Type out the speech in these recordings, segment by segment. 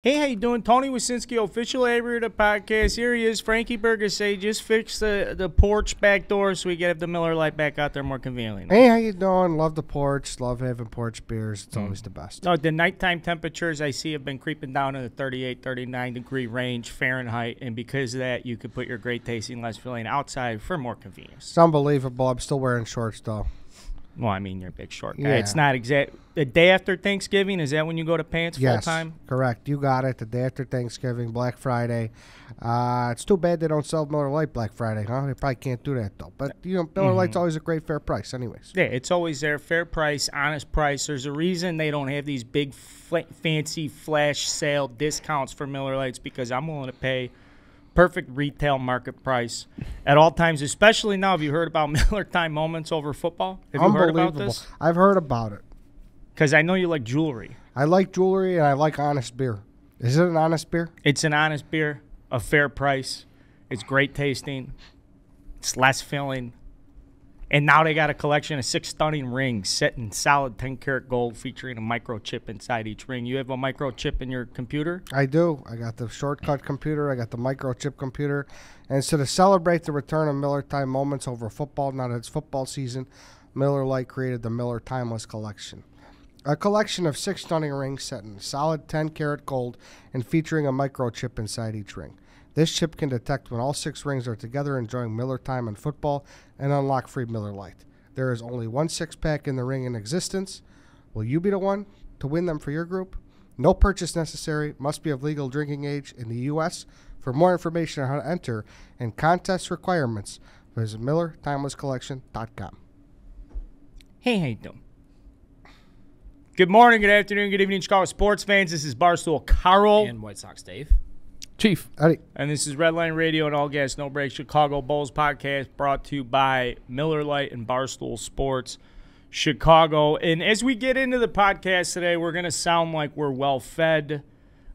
Hey, how you doing? Tony Wasinski, official editor of the podcast. Here he is, Frankie Burgess. Just fixed the porch back door so we can have the Miller Lite back out there more conveniently. Hey, how you doing? Love the porch. Love having porch beers. It's always the best. No, the nighttime temperatures I see have been creeping down in the 38, 39 degree range Fahrenheit, and because of that, you could put your great tasting, less filling outside for more convenience. It's unbelievable. I'm still wearing shorts, though. Well, I mean, you're a big short guy. Yeah. It's not exact. The day after Thanksgiving, is that when you go to pants full Yes, time? correct. You got it. The day after Thanksgiving, Black Friday. It's too bad they don't sell Miller Lite Black Friday, huh? They probably can't do that, though. But, Miller Lite's always a great fair price anyways. Yeah, it's always there. Fair price, honest price. There's a reason they don't have these big, fancy flash sale discounts for Miller Lites because I'm willing to pay perfect retail market price at all times, especially now. Have you heard about Miller time moments over football? Have you heard about this? I've heard about it. Because I know you like jewelry. I like jewelry, and I like honest beer. Is it an honest beer? It's an honest beer, a fair price. It's great tasting. It's less filling. And now they got a collection of 6 stunning rings set in solid 10-karat gold featuring a microchip inside each ring. You have a microchip in your computer? I do. I got the shortcut computer. I got the microchip computer. And so to celebrate the return of Miller Time moments over football, now that it's football season, Miller Lite created the Miller Timeless Collection. A collection of 6 stunning rings set in solid 10-karat gold and featuring a microchip inside each ring. This chip can detect when all 6 rings are together enjoying Miller Time and football and unlock free Miller Lite. There is only one 6-pack in the ring in existence. Will you be the one to win them for your group? No purchase necessary. Must be of legal drinking age in the U.S. For more information on how to enter and contest requirements, visit MillerTimelessCollection.com. Hey, how you doing? Good morning, good afternoon, good evening, Chicago sports fans. This is Barstool Carl. And White Sox Dave. Chief. Eddie. And this is Redline Radio and All Gas No Break Chicago Bulls podcast brought to you by Miller Lite and Barstool Sports Chicago. And as we get into the podcast today, we're going to sound like we're well fed,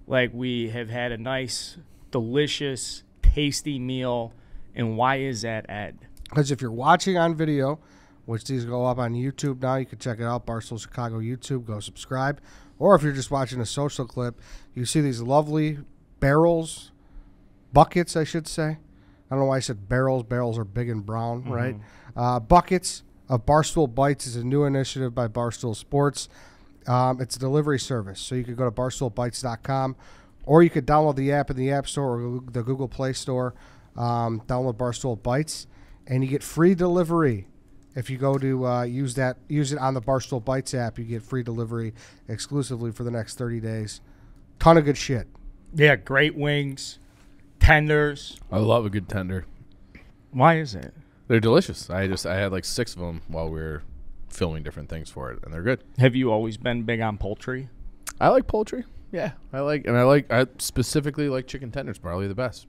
like we have had a nice, delicious, tasty meal. And why is that, Ed? Because if you're watching on video, which these go up on YouTube now, you can check it out, Barstool Chicago YouTube, go subscribe. Or if you're just watching a social clip, you see these lovely barrels, buckets, I should say. I don't know why I said barrels. Barrels are big and brown, right? Buckets of Barstool Bites is a new initiative by Barstool Sports. It's a delivery service, so you could go to barstoolbites.com, or you could download the app in the App Store or the Google Play Store, download Barstool Bites, and you get free delivery. If you go to use it on the Barstool Bites app, you get free delivery exclusively for the next 30 days. Ton of good shit. Yeah, great wings, tenders. I love a good tender. Why is it? They're delicious. I had like 6 of them while we were filming different things for it, and they're good. Have you always been big on poultry? I like poultry. Yeah, I specifically like chicken tenders. Probably the best.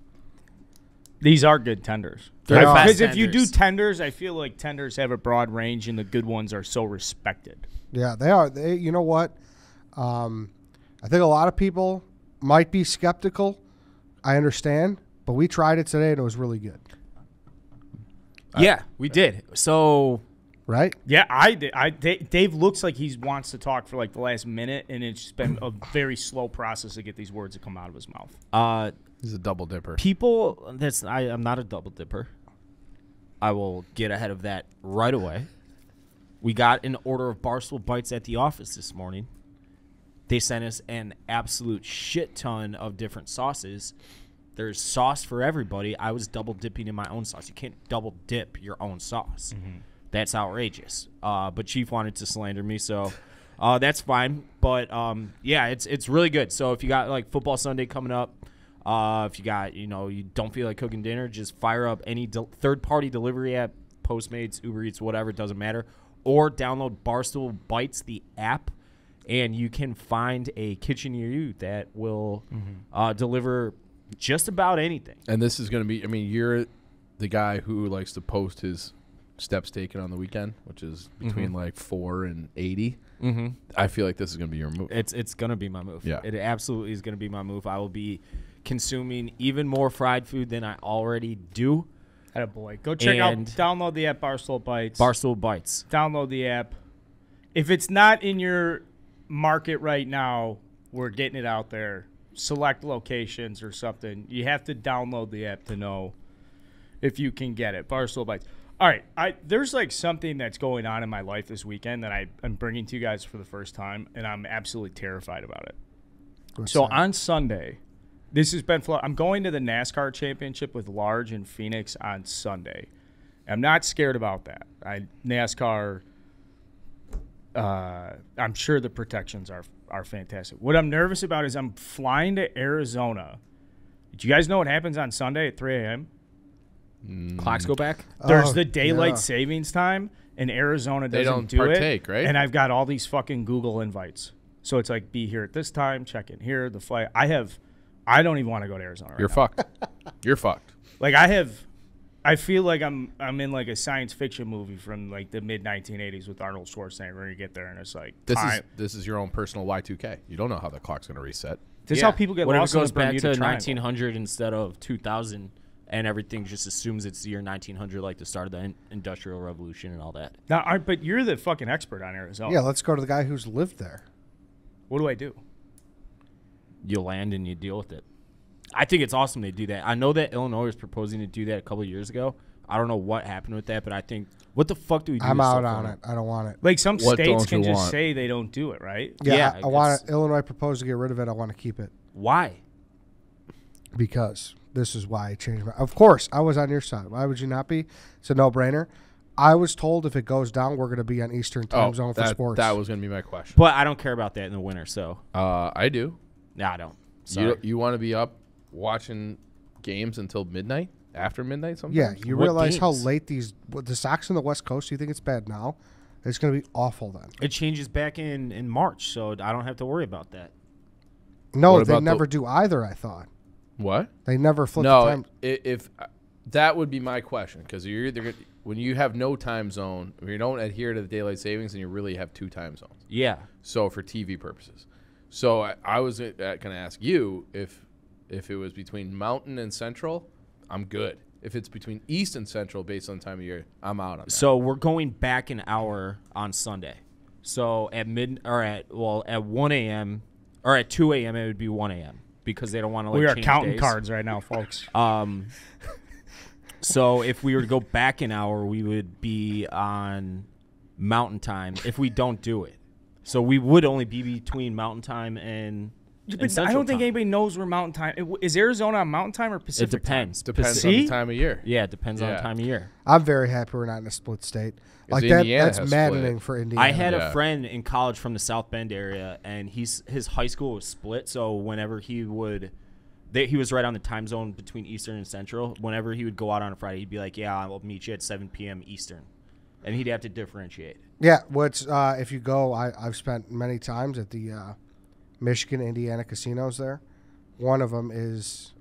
These are good tenders. They're fast Because if you do tenders. tenders, I feel like tenders have a broad range, and the good ones are so respected. Yeah, they are. You know what? I think a lot of people might be skeptical. I understand, but we tried it today, and it was really good. Yeah, we did. So, Right? Yeah, I did. Dave looks like he wants to talk for like the last minute, and it's been a very slow process to get these words to come out of his mouth. He's a double dipper. I'm not a double dipper. I will get ahead of that right away. We got an order of Barstool Bites at the office this morning. They sent us an absolute shit ton of different sauces. There's sauce for everybody. I was double dipping in my own sauce. You can't double dip your own sauce. That's outrageous. But Chief wanted to slander me, so that's fine. But yeah, it's really good. So if you got like football Sunday coming up, if you got you don't feel like cooking dinner, just fire up any third-party delivery app, Postmates, Uber Eats, whatever, it doesn't matter, or download Barstool Bites, the app, and you can find a kitchen near you that will deliver just about anything. And this is going to be, you're the guy who likes to post his steps taken on the weekend, which is between like 4 and 80. I feel like this is going to be your move. It's going to be my move. Yeah. It absolutely is going to be my move. I will be consuming even more fried food than I already do. Attaboy. Go check out, download the app Barstool Bites. Barstool Bites. Download the app. If it's not in your market right now, we're getting it out there. select locations or something. You have to download the app to know if you can get it. Barstool Bites. All right, there's like something that's going on in my life this weekend that I'm bringing to you guys for the first time, and I'm absolutely terrified about it. What's So that? on Sunday, this has been. I'm going to the NASCAR Championship with Large in Phoenix on Sunday. I'm not scared about that. NASCAR. I'm sure the protections are fantastic. What I'm nervous about is I'm flying to Arizona. Do you guys know what happens on Sunday at 3 a.m.? Clocks go back. There's Oh, the daylight yeah. savings time, and Arizona doesn't don't do partake, it. right? And I've got all these fucking Google invites. So it's like, be here at this time, check in here, the flight. I don't even want to go to Arizona right You're now. fucked. You're fucked. Like I feel like I'm in like a science fiction movie from like the mid 1980s with Arnold Schwarzenegger where you get there and it's like This is your own personal Y2K. You don't know how the clock's going to reset. this is how people get What if lost it in goes the back Bermuda to Triangle. 1900 instead of 2000, and everything just assumes it's the year 1900, like the start of the Industrial Revolution and all that. Now, but you're the fucking expert on Arizona. Yeah, let's go to the guy who's lived there. What do I do? You land and you deal with it. I think it's awesome they do that. I know that Illinois was proposing to do that a couple of years ago. I don't know what happened with that, but I think, what the fuck do we do? I'm with out stuff on like it. I don't want it. Like some What states don't can you just want? say they don't do it, right? Yeah, Yeah, I want it's- it. Illinois proposed to get rid of it. I want to keep it Why? because this is why I changed my. Of course, I was on your side. Why would you not be? It's a no-brainer. I was told if it goes down, we're going to be on Eastern time zone for sports. That was going to be my question. But I don't care about that in the winter, so. I do. Nah, I don't. Sorry. You want to be up watching games until midnight? After midnight sometimes? Yeah, you What realize how games? late the Sox on the West Coast. You think it's bad now? It's going to be awful then. It changes back in March, so I don't have to worry about that. No, What they about never do either. I thought What? they never flip the No, time. if that would be my question, because you're either when you have no time zone, or you don't adhere to the daylight savings, and you really have two time zones. Yeah. So for TV purposes, so I was going to ask you if it was between Mountain and Central, I'm good. If it's between East and Central, based on time of year, I'm out on that. So we're going back an hour on Sunday. So at 1 a.m. or at 2 a.m. it would be 1 a.m. because they don't want to like We are change counting days. cards right now, folks. So if we were to go back an hour, we would be on Mountain Time if we don't do it. So we would only be between Mountain Time and But Central I don't think Time. anybody knows where Mountain Time is. Arizona on Mountain Time or It Pacific depends. Depends on See? the time of year. Yeah, it depends on Yeah. the time of year. I'm very happy we're not in a split state. Like Indiana that's has maddening split. for Indiana. I had Yeah. a friend in college from the South Bend area, and his high school was split. So whenever he was right on the time zone between Eastern and Central. Whenever he would go out on a Friday, he'd be like, "Yeah, I'll meet you at 7 p.m. Eastern," and he'd have to differentiate. Yeah, what's if you go, I've spent many times at the Michigan, Indiana casinos there. One of them is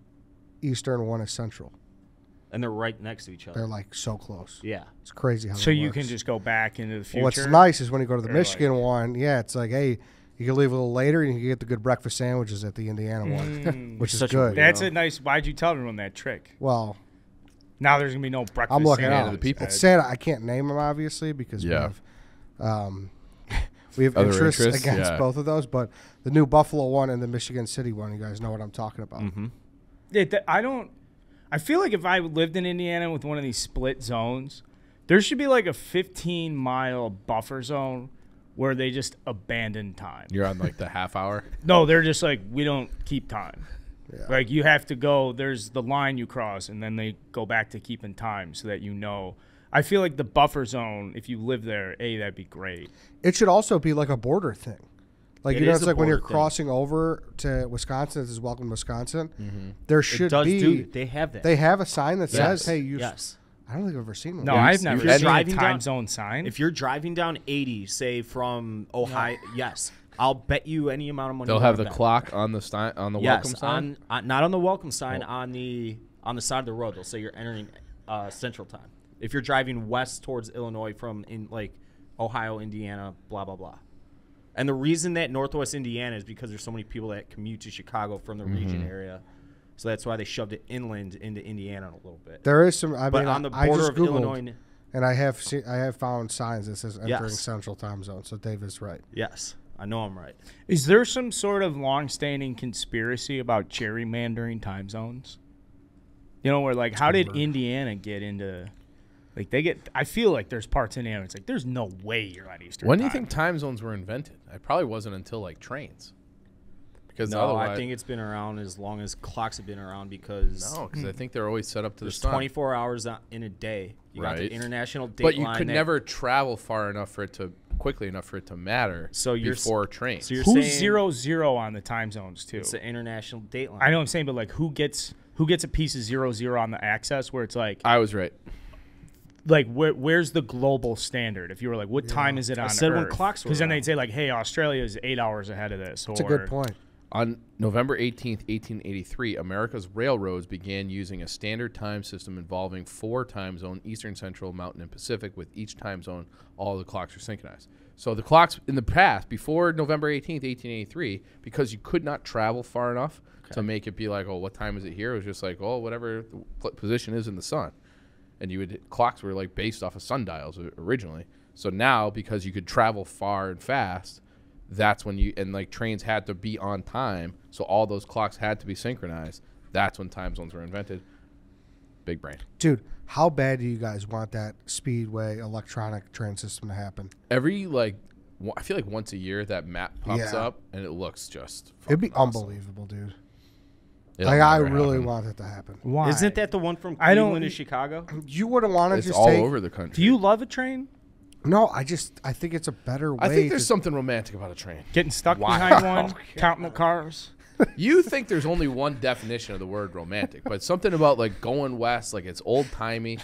Eastern, one is Central. And they're right next to each other. They're like so close. Yeah. It's crazy how So that you works. can just go back into the future. Well, what's nice is when you go to the Or Michigan one, yeah, it's like, hey, you can leave a little later and you can get the good breakfast sandwiches at the Indiana one, which is Such a good. weird- That's a nice. Why'd you tell everyone that trick? Well, Now there's gonna be no breakfast. I'm looking sandwich out. the people. It's sad I can't name them, obviously, because Yeah. we have Other interests interests, against yeah. both of those. But the new Buffalo one and the Michigan City one, you guys know what I'm talking about. Mm-hmm. I don't. I feel like if I lived in Indiana with one of these split zones, there should be like a 15-mile buffer zone where they just abandon time. You're on like the half hour. No, they're just like, we don't keep time. Yeah. Like you have to go. There's the line you cross, and then they go back to keeping time so that you know. I feel like the buffer zone, if you live there, that'd be great. It should also be like a border thing. Like, It you know, is it's a like when you're border thing. crossing over to Wisconsin, this is welcome to Wisconsin. There should It does be. they have that. They have a sign that says, Yes. "Hey, you." Yes. I don't think I've ever seen one. No, Yeah, I've you- never if you're seen a driving time down- zone sign. If you're driving down 80, say from Ohio, yes, I'll bet you any amount of money. They'll you have wanna the bet. clock on the welcome Yes, sign. on not on the welcome sign, on the side of the road. They'll say you're entering Central Time. If you're driving west towards Illinois from in like Ohio, Indiana, blah blah blah. And the reason that Northwest Indiana is because there's so many people that commute to Chicago from the region area, so that's why they shoved it inland into Indiana a little bit. There is some. I But mean, on the I border just of Googled, Illinois, and I have found signs that says entering Yes. Central Time Zone. So Dave is right. yes. I know I'm right. Is there some sort of long-standing conspiracy about gerrymandering time zones? You know, where like, how did Indiana get into? Like I feel like there's parts in Indiana. It's like there's no way you're on Eastern. When do you think time zones were invented? It probably wasn't until like trains. Because No, otherwise, I think it's been around as long as clocks have been around because I think they're always set up to there's the sun. 24 hours in a day. You got the Right. international date But you line could that- never travel far enough for it to quickly enough for it to matter. So you're before trains. So you're Who's saying 0-0 on the time zones too? It's the international date line. I know what I'm saying, but like who gets a piece of 0-0 on the access where it's like I was right. where's the global standard? If you were like, what time is it on said when Earth? clocks were Because then around. they'd say like, hey, Australia is 8 hours ahead of this. That's a good point. On November 18th, 1883, America's railroads began using a standard time system involving 4 time zones, Eastern, Central, Mountain, and Pacific. With each time zone, all the clocks are synchronized. So the clocks in the past, before November 18th, 1883, because you could not travel far enough to make it be like, oh, what time is it here? It was just like, oh, whatever the position is in the sun. And clocks were like based off of sundials originally. So now, because you could travel far and fast, that's when trains had to be on time, so all those clocks had to be synchronized. That's when time zones were invented. Big brain. Dude, how bad do you guys want that Speedway electronic train system to happen? Every I feel like once a year that map pops Yeah. up and it looks just It'd be fucking awesome. unbelievable, dude. It'll I never really happen. want it to happen. Why? Isn't that the one from I don't- Cleveland to Chicago? You wouldn't want to It's just all take. over the country. Do you love a train? No, I think it's a better way. I think there's to, something romantic about a train. Getting stuck Wow. behind one, counting the cars. You think there's only one definition of the word romantic, but something about like going west, like it's old timey.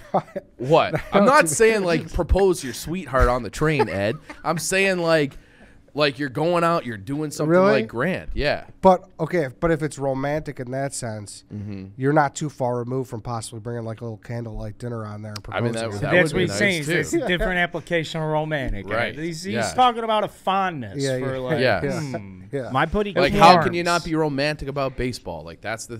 What? I'm not saying like propose your sweetheart on the train, Ed. I'm saying like you're going out, you're doing something Really? like grand. Yeah. But if it's romantic in that sense, Mm-hmm. you're not too far removed from possibly bringing like a little candlelight dinner on there and I mean, proposing. that That's would what be he's saying. nice, It's too. a different application of romantic. Right. He's Yeah. talking about a fondness Yeah, for yeah. like, Yeah. Yeah. My buddy Like, Cam- how can you not be romantic about baseball? Like, that's the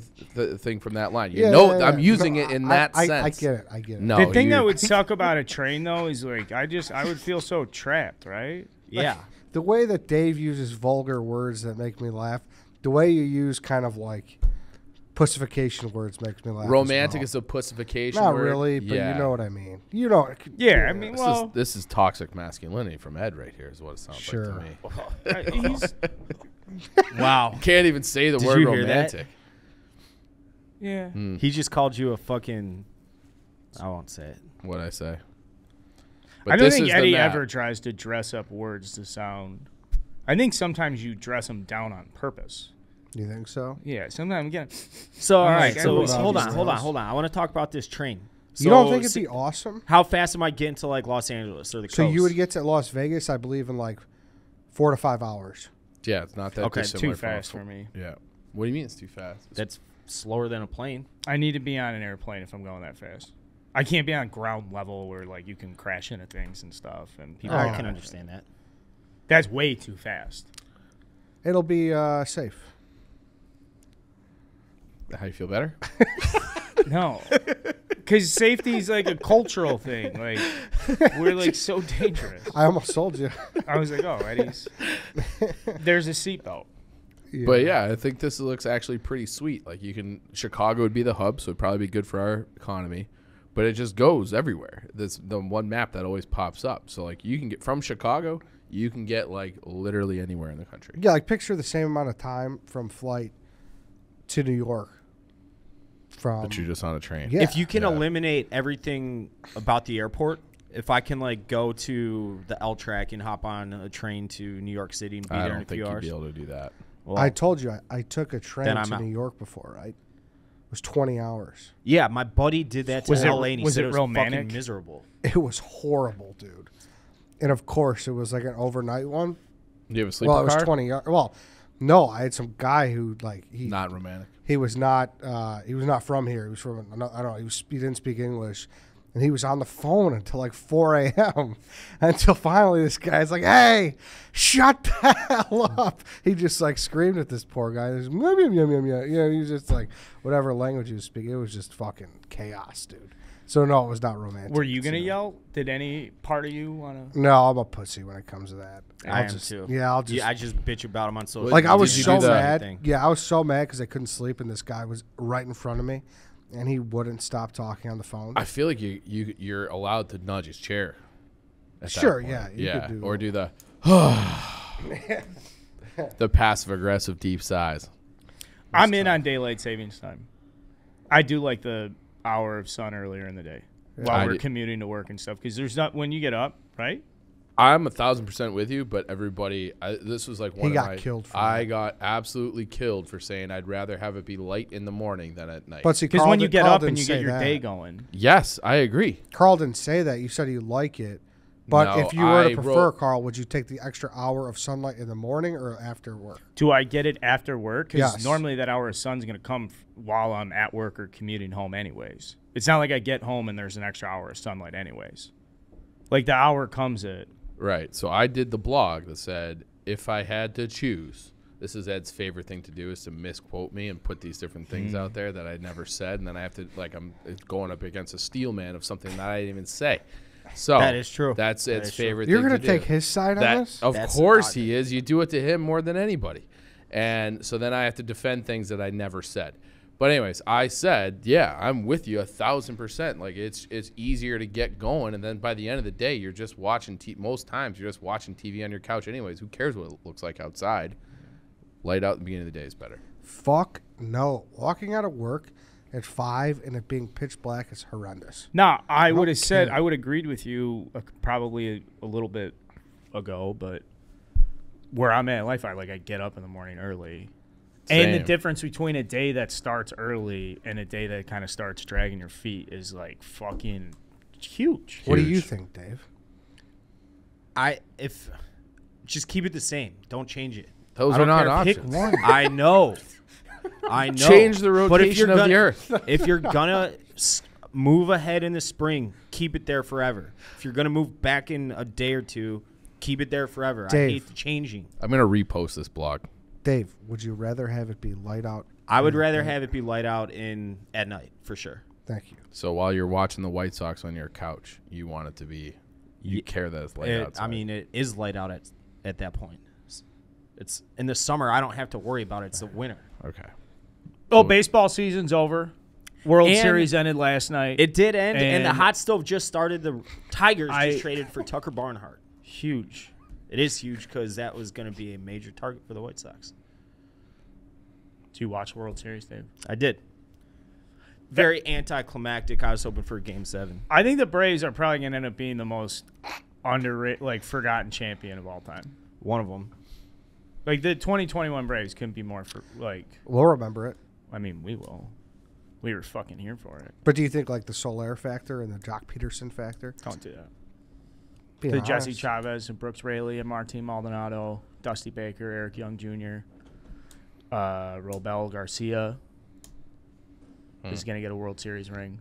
thing from that line. You Yeah, know, yeah, yeah. I'm using No, it in that sense. I get it. I get it. No, The thing that you- would suck about a train though is like I would feel so trapped, right? Yeah. The way that Dave uses vulgar words that make me laugh, the way you use kind of like pussification words makes me laugh. as romantic well. is a pussification Not word. really, but Yeah. you know what I mean. You know. Yeah, I mean, well, This is toxic masculinity from Ed right here is what it sounds Sure. like to me. he's, Wow. Can't even say the Did word you hear that? romantic. yeah. He just called you a fucking. I won't say it. What I say. I don't this think is the Eddie map. ever tries to dress up words to sound. I think sometimes you dress them down on purpose. You think so? Yeah, sometimes again. So all I'm right. like, So everyone's hold just on, hold on, girls. hold on. I want to talk about this train. So, You don't think it'd be awesome? How fast am I getting to like Los Angeles or the So coast? you would get to Las Vegas, I believe, in like 4 to 5 hours. Yeah, it's not that Okay, dissimilar Too fast for me. Yeah. What do you mean it's too fast? That's slower than a plane. I need to be on an airplane if I'm going that fast. I can't be on ground level where like you can crash into things and stuff and people. I can understand that. That's way too fast. It'll be safe. How you feel better? No, because safety is like a cultural thing. Like we're like so dangerous. I almost told you. I was like, oh, Eddie's. There's a seatbelt. But yeah, I think this looks actually pretty sweet. Like Chicago would be the hub, so it'd probably be good for our economy. But it just goes everywhere. That's the one map that always pops up. So like you can get from Chicago, you can get like literally anywhere in the country. Yeah, like picture the same amount of time from flight to New York. But you're just on a train. Yeah. If you can Yeah. eliminate everything about the airport, if I can like go to the L track and hop on a train to New York City and be I there in don't a think few you'd hours. be able to do that. Well, I told you I took a train Then I'm to out. New York before, right? It was 20 hours. yeah, my buddy did that to Was it- LA and he was said it it was romantic? fucking miserable. It was horrible, dude. And of course, it was like an overnight one. Do you have a sleeper Well, it was car? 20 hours. Well, no, I had some guy who like Not romantic. he was not from here. He was from I don't know. He didn't speak English, and he was on the phone until like 4 a.m. until finally this guy's like, "Hey, shut the hell up!" He just like screamed at this poor guy. He was just like whatever language he was speaking. It was just fucking chaos, dude. So no, it was not romantic. Were you gonna So, yell? Did any part of you want to? No, I'm a pussy when it comes to that. I am too. Yeah, I'll just. Yeah, I just bitch about him on social. Like I was Did you so do the- mad. Yeah, I was so mad because I couldn't sleep, and this guy was right in front of me, and he wouldn't stop talking on the phone. I feel like you're allowed to nudge his chair. at that Sure, point. yeah, you could do or that. do the passive aggressive deep sighs. I'm in on daylight savings time. I do like the hour of sun earlier in the day while I we're do- commuting to work and stuff. Because there's not when you get up, right? I'm 1,000% with you, but everybody, this was like one He of got my. killed for I that. got absolutely killed for saying I'd rather have it be light in the morning than at night. But see, Because Carl when you did- get Carl up and didn't you say get your that. day going. yes, I agree. Carl didn't say that. You said you like it. But No, if you were to I prefer, wrote- Carl, would you take the extra hour of sunlight in the morning or after work? Do I get it after work? Because Yes. normally that hour of sun's going to come while I'm at work or commuting home anyways. It's not like I get home and there's an extra hour of sunlight anyways. Like the hour comes at. Right. So I did the blog that said, if I had to choose, this is Ed's favorite thing to do is to misquote me and put these different things out there that I never said. And then I have to, like, I'm going up against a steel man of something that I didn't even say. So That is true. That's That Ed's is true. favorite You're thing going to to do. take his side on That, this? of That's course odd. he is. You do it to him more than anybody. And so then I have to defend things that I never said. But anyways, I said, yeah, I'm with you 1,000%. Like it's easier to get going, and then by the end of the day, you're just watching. Most times, you're just watching TV on your couch. Anyways, who cares what it looks like outside? Light out at the beginning of the day is better. Fuck no. Walking out of work at 5 and it being pitch black is horrendous. No, I don't would have said care. I would have agreed with you probably a little bit ago, but where I'm at in life, I get up in the morning early. And the Same. difference between a day that starts early and a day that kind of starts dragging your feet is like fucking huge. What do you Huge. think, Dave? If just keep it the same. Don't change it. Those I are don't not care. Pick options. one. I know. I know. Change the But if you're rotation of the gonna- earth. If you're gonna move ahead in the spring, keep it there forever. If you're gonna move back in a day or two, keep it there forever. Dave. I hate the changing. I'm gonna repost this blog. Dave, would you rather have it be light out? I would rather have it be light out at night for sure. Thank you. So while you're watching the White Sox on your couch, you want it to be. You care that it's light outside. I mean, it is light out at that point. It's in the summer. I don't have to worry about it. It's the winter. Okay. Oh, baseball season's over. World And Series ended last night. It did end, and the And hot stove just started. The Tigers I- just traded for Tucker Barnhart. Huge. It is huge because that was going to be a major target for the White Sox. Do you watch World Series, Dave? I did. Very anticlimactic. I was hoping for a Game 7. I think the Braves are probably going to end up being the most underrated, forgotten champion of all time. One of them. Like the 2021 Braves couldn't be more We'll remember it. I mean, we will. We were fucking here for it. But do you think like the Soler factor and the Jock Peterson factor? Don't do that. Being The Jesse honest. Chavez and Brooks Raley and Martin Maldonado, Dusty Baker, Eric Young Jr., Robel Garcia is going to get a World Series ring.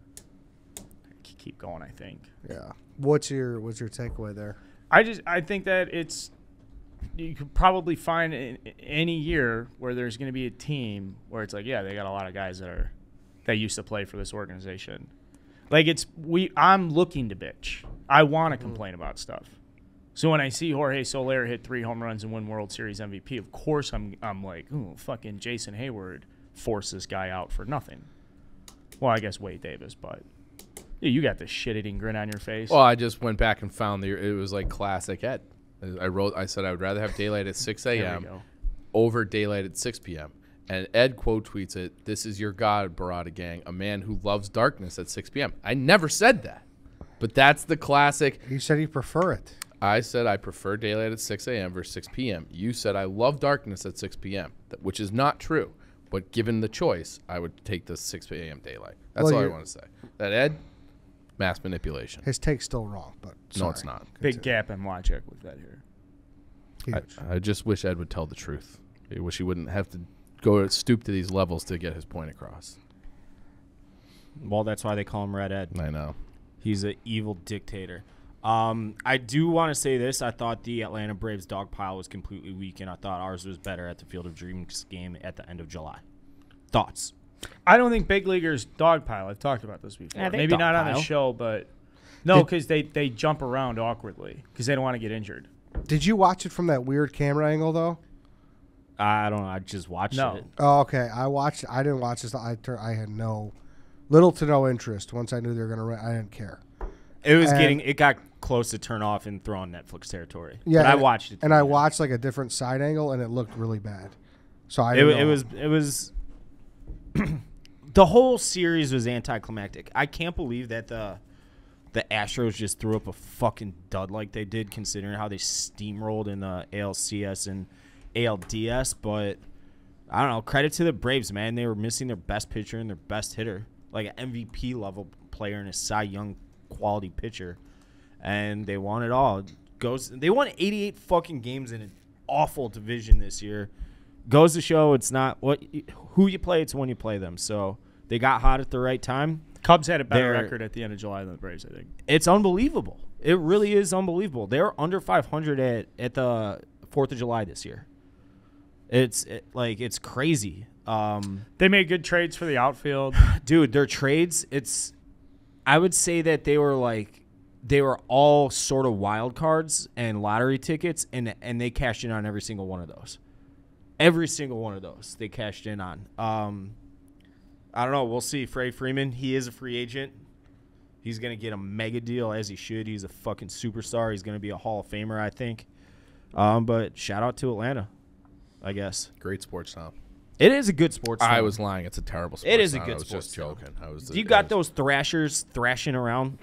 Keep going, I think. Yeah. What's your takeaway there? I think that you could probably find in any year where there's going to be a team where it's like, yeah, they got a lot of guys that used to play for this organization. Like I'm looking to bitch. I want to complain about stuff. So when I see Jorge Soler hit 3 home runs and win World Series MVP, of course I'm like, ooh, fucking Jason Hayward forced this guy out for nothing. Well, I guess Wade Davis, but yeah, you got the shit-eating grin on your face. Well, I just went back and found it was like classic Ed. I said I would rather have daylight at 6 There we a.m. go. over daylight at 6 p.m. And Ed quote tweets it, "This is your God, Barada Gang, a man who loves darkness at 6 p.m." I never said that. But that's the classic. You said you prefer it. I said I prefer daylight at 6 a.m. versus 6 p.m. You said I love darkness at 6 p.m., which is not true. But given the choice, I would take the 6 a.m. daylight. That's Well, all I you're- want to say. That Ed, mass manipulation. His take's still wrong, but No, it's sorry. not. Big gap in logic with that here. Huge. I just wish Ed would tell the truth. I wish he wouldn't have to stoop to these levels to get his point across. Well, that's why they call him Red Ed. I know. He's an evil dictator. I do want to say this. I thought the Atlanta Braves dog pile was completely weak, and I thought ours was better at the Field of Dreams game at the end of July. Thoughts? I don't think big leaguers dogpile. I've talked about this before. Yeah, they Maybe not on the dogpile. show, but no, because they jump around awkwardly because they don't want to get injured. Did you watch it from that weird camera angle though? I don't know. I just watched No. it. Oh, okay. I didn't watch this. I had little to no interest. Once I knew they were gonna run, I didn't care. It got close to turn off and throw on Netflix territory. Yeah, but I watched it. and I watched like a different side angle, and it looked really bad. So I It didn't know. was the whole series was anticlimactic. I can't believe that the Astros just threw up a fucking dud like they did, considering how they steamrolled in the ALCS and ALDS. But I don't know. Credit to the Braves, man. They were missing their best pitcher and their best hitter, like an MVP level player and a Cy Young quality pitcher, and they won it all. They won 88 fucking games in an awful division this year. Goes to show it's not who you play, it's when you play them. So they got hot at the right time. Cubs had a better record at the end of July than the Braves, I think. It's unbelievable. It really is unbelievable. They're under 500 at the 4th of July this year. It's crazy. They made good trades for the outfield. Dude, their trades, I would say that they were all sort of wild cards and lottery tickets, and they cashed in on every single one of those. Every single one of those they cashed in on. I don't know. We'll see. Freddie Freeman, he is a free agent. He's going to get a mega deal, as he should. He's a fucking superstar. He's going to be a Hall of Famer, I think. But shout out to Atlanta, I guess. Great sports town. It is a good sports town. I was lying. It's a terrible sports It is a town. good I was sports just town. joking. You got those thrashers thrashing around.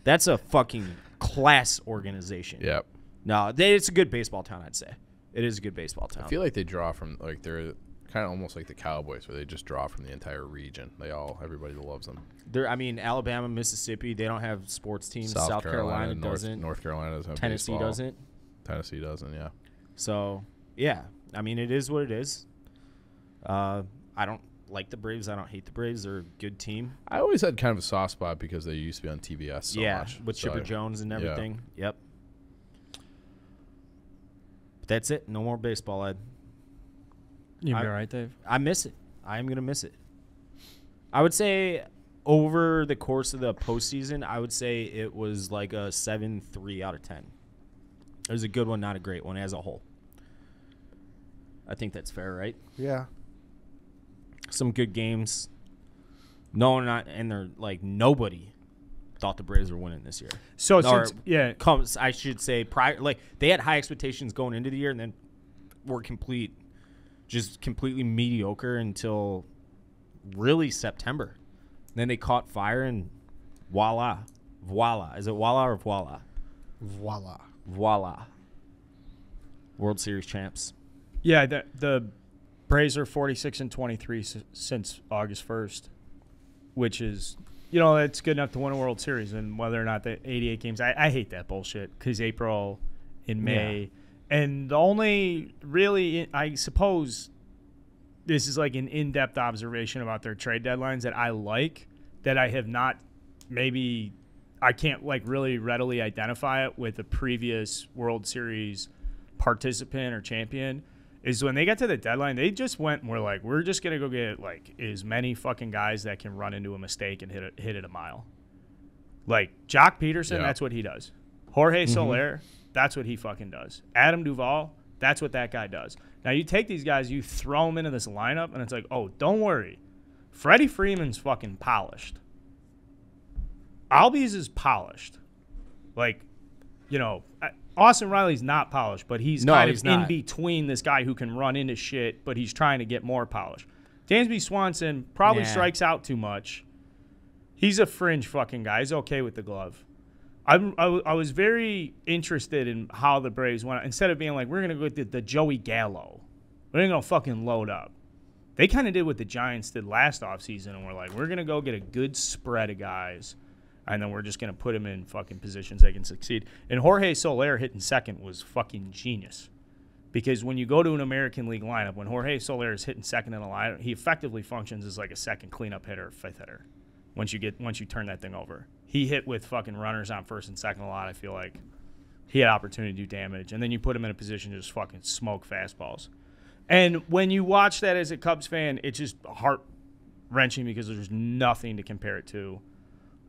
That's a fucking class organization. Yep. No, it's a good baseball town, I'd say. It is a good baseball town. I feel like they draw from, like, they're kind of almost like the Cowboys, where they just draw from the entire region. Everybody loves them. Alabama, Mississippi, they don't have sports teams. South Carolina doesn't. North Carolina doesn't have Tennessee baseball. doesn't. Tennessee doesn't, yeah. So, yeah. It is what it is. I don't like the Braves. I don't hate the Braves. They're a good team. I always had kind of a soft spot because they used to be on TBS so much. With Chipper Jones and everything. Yeah. Yep. But that's it. No more baseball, Ed. You'll be all right, Dave? I miss it. I am going to miss it. I would say over the course of the postseason, I would say it was like a 7-3 out of 10. It was a good one, not a great one as a whole. I think that's fair, right? Yeah. Some good games. Nobody thought the Braves were winning this year. So, I should say they had high expectations going into the year, and then were completely mediocre until really September. Then they caught fire, and voila. Is it voila or voila? Voila. World Series champs. Yeah, the Braves are 46-23 since August 1st, which is, it's good enough to win a World Series. And whether or not the 88 games, I hate that bullshit because April and May. Yeah. And the only really, I suppose, this is like an in-depth observation about their trade deadlines that I like, that I have not, maybe I can't really readily identify it with a previous World Series participant or champion, is when they got to the deadline, they just went and were like, we're just going to go get as many fucking guys that can run into a mistake and hit it a mile. Like Jock Peterson, that's what he does. Jorge Soler, that's what he fucking does. Adam Duvall, that's what that guy does. Now you take these guys, you throw them into this lineup, and it's like, oh, don't worry. Freddie Freeman's fucking polished. Albies is polished. Austin Riley's not polished, but he's in between this guy who can run into shit, but he's trying to get more polish. Dansby Swanson probably strikes out too much. He's a fringe fucking guy. He's okay with the glove. I was very interested in how the Braves went. Instead of being like, we're going to go with the Joey Gallo, we're going to fucking load up. They kind of did what the Giants did last offseason, and we're like, we're going to go get a good spread of guys, and then we're just going to put them in fucking positions they can succeed. And Jorge Soler hitting second was fucking genius. Because when you go to an American League lineup, when Jorge Soler is hitting second in a lineup, he effectively functions as like a second cleanup hitter, fifth hitter. Once you turn that thing over. He hit with fucking runners on first and second a lot, I feel like. He had opportunity to do damage. And then you put him in a position to just fucking smoke fastballs. And when you watch that as a Cubs fan, it's just heart wrenching because there's nothing to compare it to.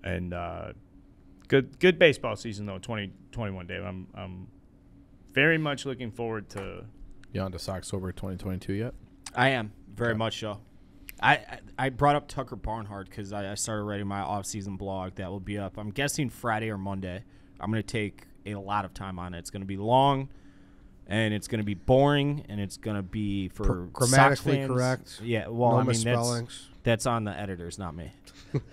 And good baseball season though, 2021, Dave. I'm very much looking forward to. You on to Socktober 2022 yet? I am very much so. I brought up Tucker Barnhart because I started writing my off-season blog that will be up. I'm guessing Friday or Monday. I'm going to take a lot of time on it. It's going to be long, and it's going to be boring, and it's going to be for grammatically Sox fans. correct. Yeah, well, No I mean misspellings. that's on the editors, not me.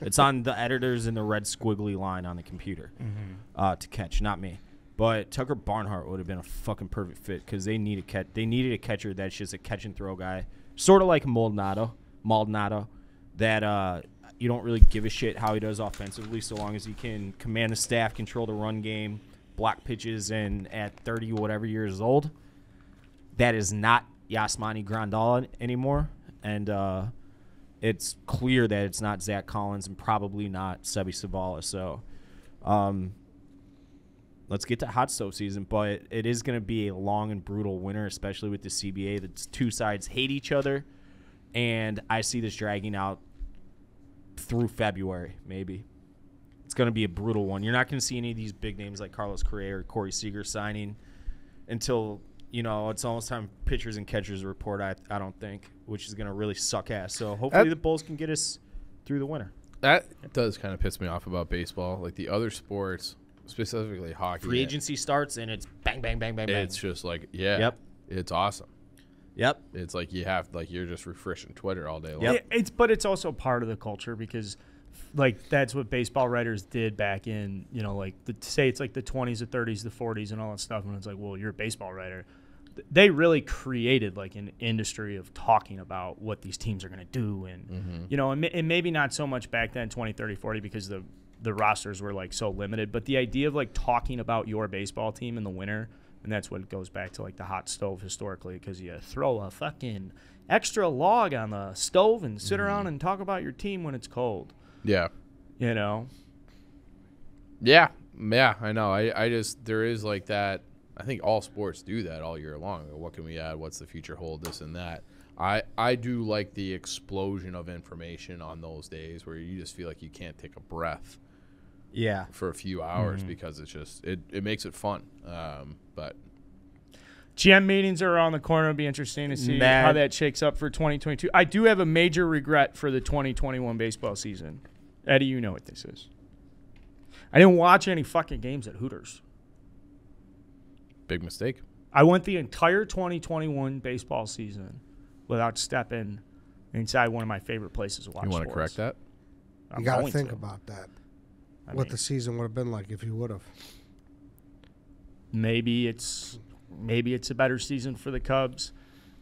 It's on the editors in the red squiggly line on the computer to catch, not me. But Tucker Barnhart would have been a fucking perfect fit because they needed a catcher that's just a catch and throw guy, sort of like Maldonado, that you don't really give a shit how he does offensively so long as he can command the staff, control the run game, block pitches, and at 30 whatever years old, that is not Yasmani Grandal anymore. And it's clear that it's not Zach Collins and probably not Sebi Zavala. So let's get to hot stove season, but it is going to be a long and brutal winter, especially with the CBA. The two sides hate each other, and I see this dragging out through February, maybe. It's going to be a brutal one. You're not going to see any of these big names like Carlos Correa or Corey Seager signing until, it's almost time pitchers and catchers report, I don't think, which is going to really suck ass. So hopefully the Bulls can get us through the winter. That does kind of piss me off about baseball. Like the other sports, specifically hockey. Free agency starts, and it's bang, bang, bang, bang, bang. It's just like, Yep. It's awesome. Yep. It's like you're just refreshing Twitter all day long. Yeah, but it's also part of the culture because, like, that's what baseball writers did back in, say it's like the 20s, the 30s, the 40s, and all that stuff. And it's like, well, you're a baseball writer. They really created like an industry of talking about what these teams are going to do, and and maybe not so much back then, 20, 30, 40, because the rosters were like so limited. But the idea of like talking about your baseball team in the winter. And that's what goes back to, like, the hot stove historically, because you throw a fucking extra log on the stove and sit around and talk about your team when it's cold. Yeah. Yeah, I know. I just, there is like that. I think all sports do that all year long. What can we add? What's the future hold? This and that. I do like the explosion of information on those days where you just feel like you can't take a breath. Yeah. For a few hours because it's just it makes it fun. But GM meetings are around the corner. It'll be interesting to see how that shakes up for 2022. I do have a major regret for the 2021 baseball season. Eddie, you know what this is. I didn't watch any fucking games at Hooters. Big mistake. I went the entire 2021 baseball season without stepping inside one of my favorite places to watch. You want sports. to correct that? You got to think about that. What the season would have been like if you would have. Maybe it's a better season for the Cubs.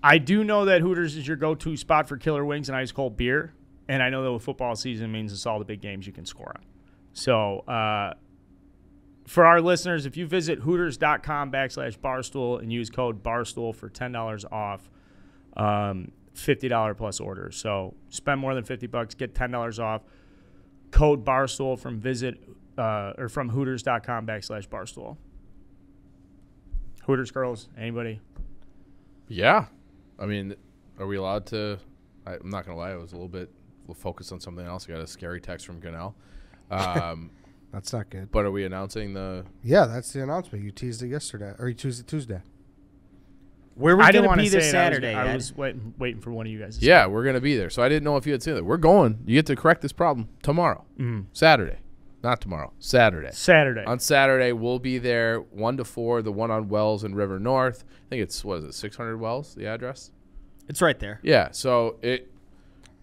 I do know that Hooters is your go-to spot for killer wings and ice cold beer, and I know that with football season means it's all the big games you can score on. So for our listeners, if you visit Hooters.com/Barstool and use code Barstool for $10 off $50 plus orders. So spend more than $50, get $10 off. Code Barstool from Hooters.com/Barstool. Hooters girls, anybody? Yeah. I mean, are we allowed to? I'm not going to lie. I was a little bit focused on something else. I got a scary text from Gunnell. That's not good. But are we announcing the? Yeah, that's the announcement. You teased it yesterday, or you teased it Tuesday. Where we're going to be this Saturday. I was waiting for one of you guys to Yeah, we're going to be there. So I didn't know if you had seen that. We're going. You get to correct this problem tomorrow. Saturday. Not tomorrow. Saturday. On Saturday, we'll be there 1 to 4, the one on Wells and River North. I think it's, 600 Wells, the address? It's right there. Yeah, so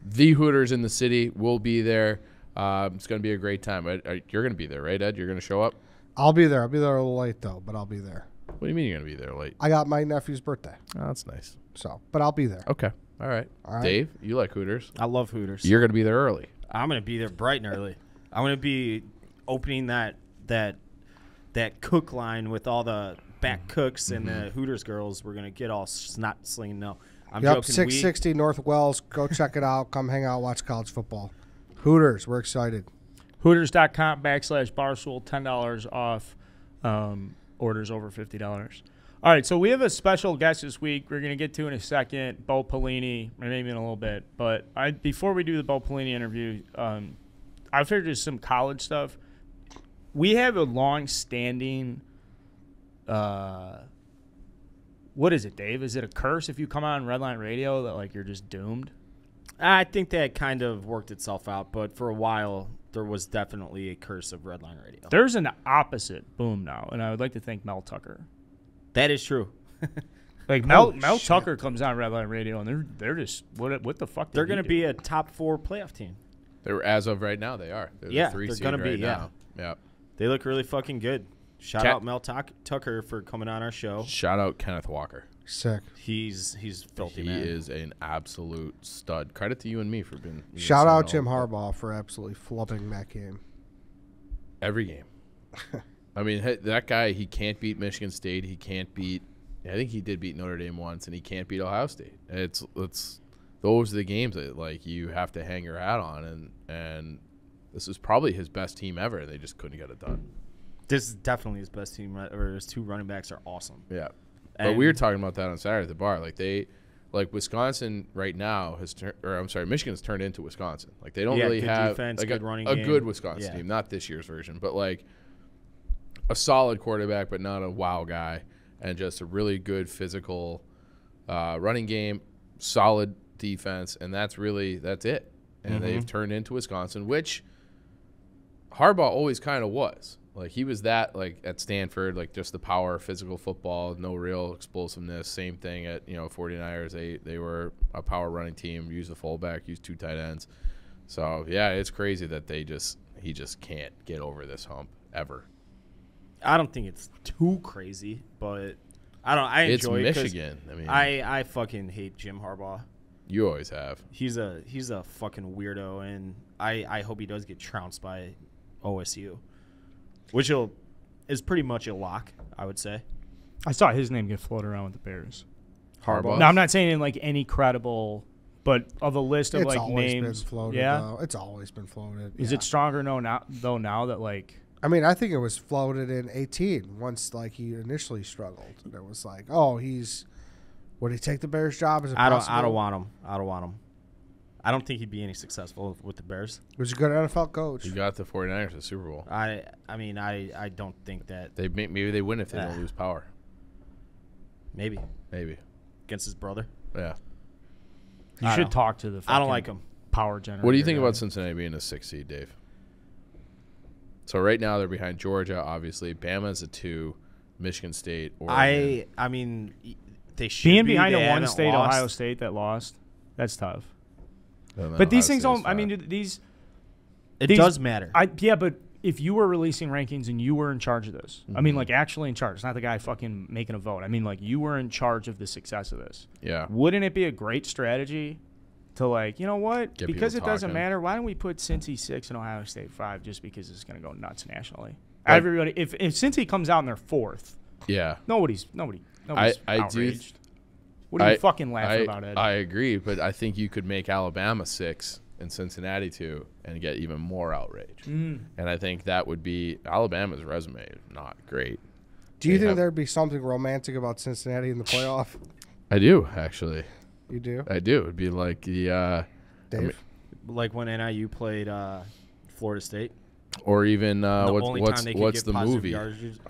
the Hooters in the city will be there. It's going to be a great time. You're going to be there, right, Ed? You're going to show up? I'll be there. I'll be there a little late, though, but I'll be there. What do you mean you're going to be there late? I got my nephew's birthday. Oh, that's nice. So, but I'll be there. Okay. All right. Dave, you like Hooters. I love Hooters. You're going to be there early. I'm going to be there bright and early. I'm going to be opening that cook line with all the back cooks and the Hooters girls. We're going to get all snot slinging. No, I'm joking. 660 North Wells. Go check it out. Come hang out, watch college football. Hooters, we're excited. Hooters.com/Barstool, $10 off orders over $50. All right, so we have a special guest this week. We're going to get to in a second, Bo Pelini, or maybe in a little bit. But before we do the Bo Pelini interview, I figured just some college stuff. We have a long-standing, what is it, Dave? Is it a curse if you come on Redline Radio that like you're just doomed? I think that kind of worked itself out, but for a while there was definitely a curse of Redline Radio. There's an opposite boom now, and I would like to thank Mel Tucker. That is true. Like Mel Tucker comes on Redline Radio, and they're just what the fuck? They're going to be a top 4 playoff team. They're as of right now. They are. They're the 3 they're seed going to be. right Yeah, now. Yeah. They look really fucking good. Shout out Mel Tucker for coming on our show. Shout out Kenneth Walker. Sick. He's filthy, He man. is an absolute stud. Credit to you and me for being. Shout out Jim Harbaugh for absolutely flubbing that game. Every game. I mean, that guy, he can't beat Michigan State. He can't beat. I think he did beat Notre Dame once, and he can't beat Ohio State. It's those are the games that like you have to hang your hat on, and this is probably his best team ever. They just couldn't get it done. This is definitely his best team. Or his 2 running backs are awesome. Yeah, but we were talking about that on Saturday at the bar. Like Wisconsin right now Michigan has turned into Wisconsin. Like they don't really good have defense, like good a running game. game. Good Wisconsin Yeah. team, not this year's version, but like a solid quarterback, but not a wow guy, and just a really good physical running game, solid defense, and that's it. And they've turned into Wisconsin, which Harbaugh always kind of was. Like he was that like at Stanford, like just the power, physical football, no real explosiveness. Same thing at 49ers. They were a power running team, used the fullback, used 2 tight ends. So yeah, it's crazy that he just can't get over this hump ever. I don't think it's too crazy, but I enjoy it's it. Michigan. I mean, I fucking hate Jim Harbaugh. You always have. He's a fucking weirdo, and I hope he does get trounced by OSU, which is pretty much a lock, I would say. I saw his name get floated around with the Bears. Harbaugh. No, I'm not saying in like any credible, but of a list of It's like always names. been floated, yeah, though. It's always been floated. Is yeah. it stronger now that like? I mean, I think it was floated in 18 once like he initially struggled. And it was like, oh, would he take the Bears job? Is it I possible? don't want him. I don't think he'd be any successful with the Bears. He was a good NFL coach. You got the 49ers to the Super Bowl. I mean, I don't think that. Maybe they win if they don't lose power. Maybe Against his brother. Yeah. You should talk to the. I don't like him. Power generator. What do you think guy. about Cincinnati being a 6 seed, Dave? So right now they're behind Georgia, obviously. Bama's a 2, Michigan State. Oregon. I mean, they should being be. behind They a one haven't state, lost. Ohio State that lost? That's tough. And But these Ohio things State's don't. I 5. mean, these. It these- does matter. Yeah, but if you were releasing rankings and you were in charge of this, I mean, like actually in charge, it's not the guy fucking making a vote. I mean, like you were in charge of the success of this. Yeah. Wouldn't it be a great strategy to like, you know what? Get Because it people doesn't talking. matter. Why don't we put Cincy 6 and Ohio State 5 just because it's going to go nuts nationally? Like- Everybody, if Cincy comes out in their 4th, nobody's I do outraged. What are you fucking laughing about, Ed? I agree, but I think you could make Alabama 6 and Cincinnati 2 and get even more outrage. And I think that would be Alabama's resume is not great. Do you They think have- there'd be something romantic about Cincinnati in the playoff? I do, actually. You do? I do. It'd be like the Dave? Like when NIU played Florida State. or even The only time they could what's get the positive movie?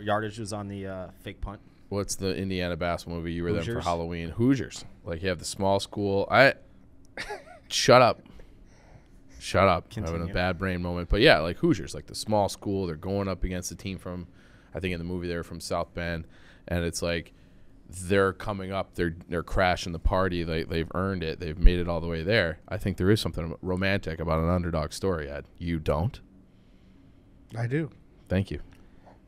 yardage was on the fake punt. What's the Indiana basketball movie? You were there for Hoosiers? Halloween. Hoosiers. Like you have the small school. Shut up. Shut up. I'm having Continue. a bad brain moment. But yeah, like Hoosiers, like the small school. They're going up against the team from, I think in the movie they're from South Bend, and it's like they're coming up. They're crashing the party. They've earned it. They've made it all the way there. I think there is something romantic about an underdog story, Ed. You don't? I do. Thank you.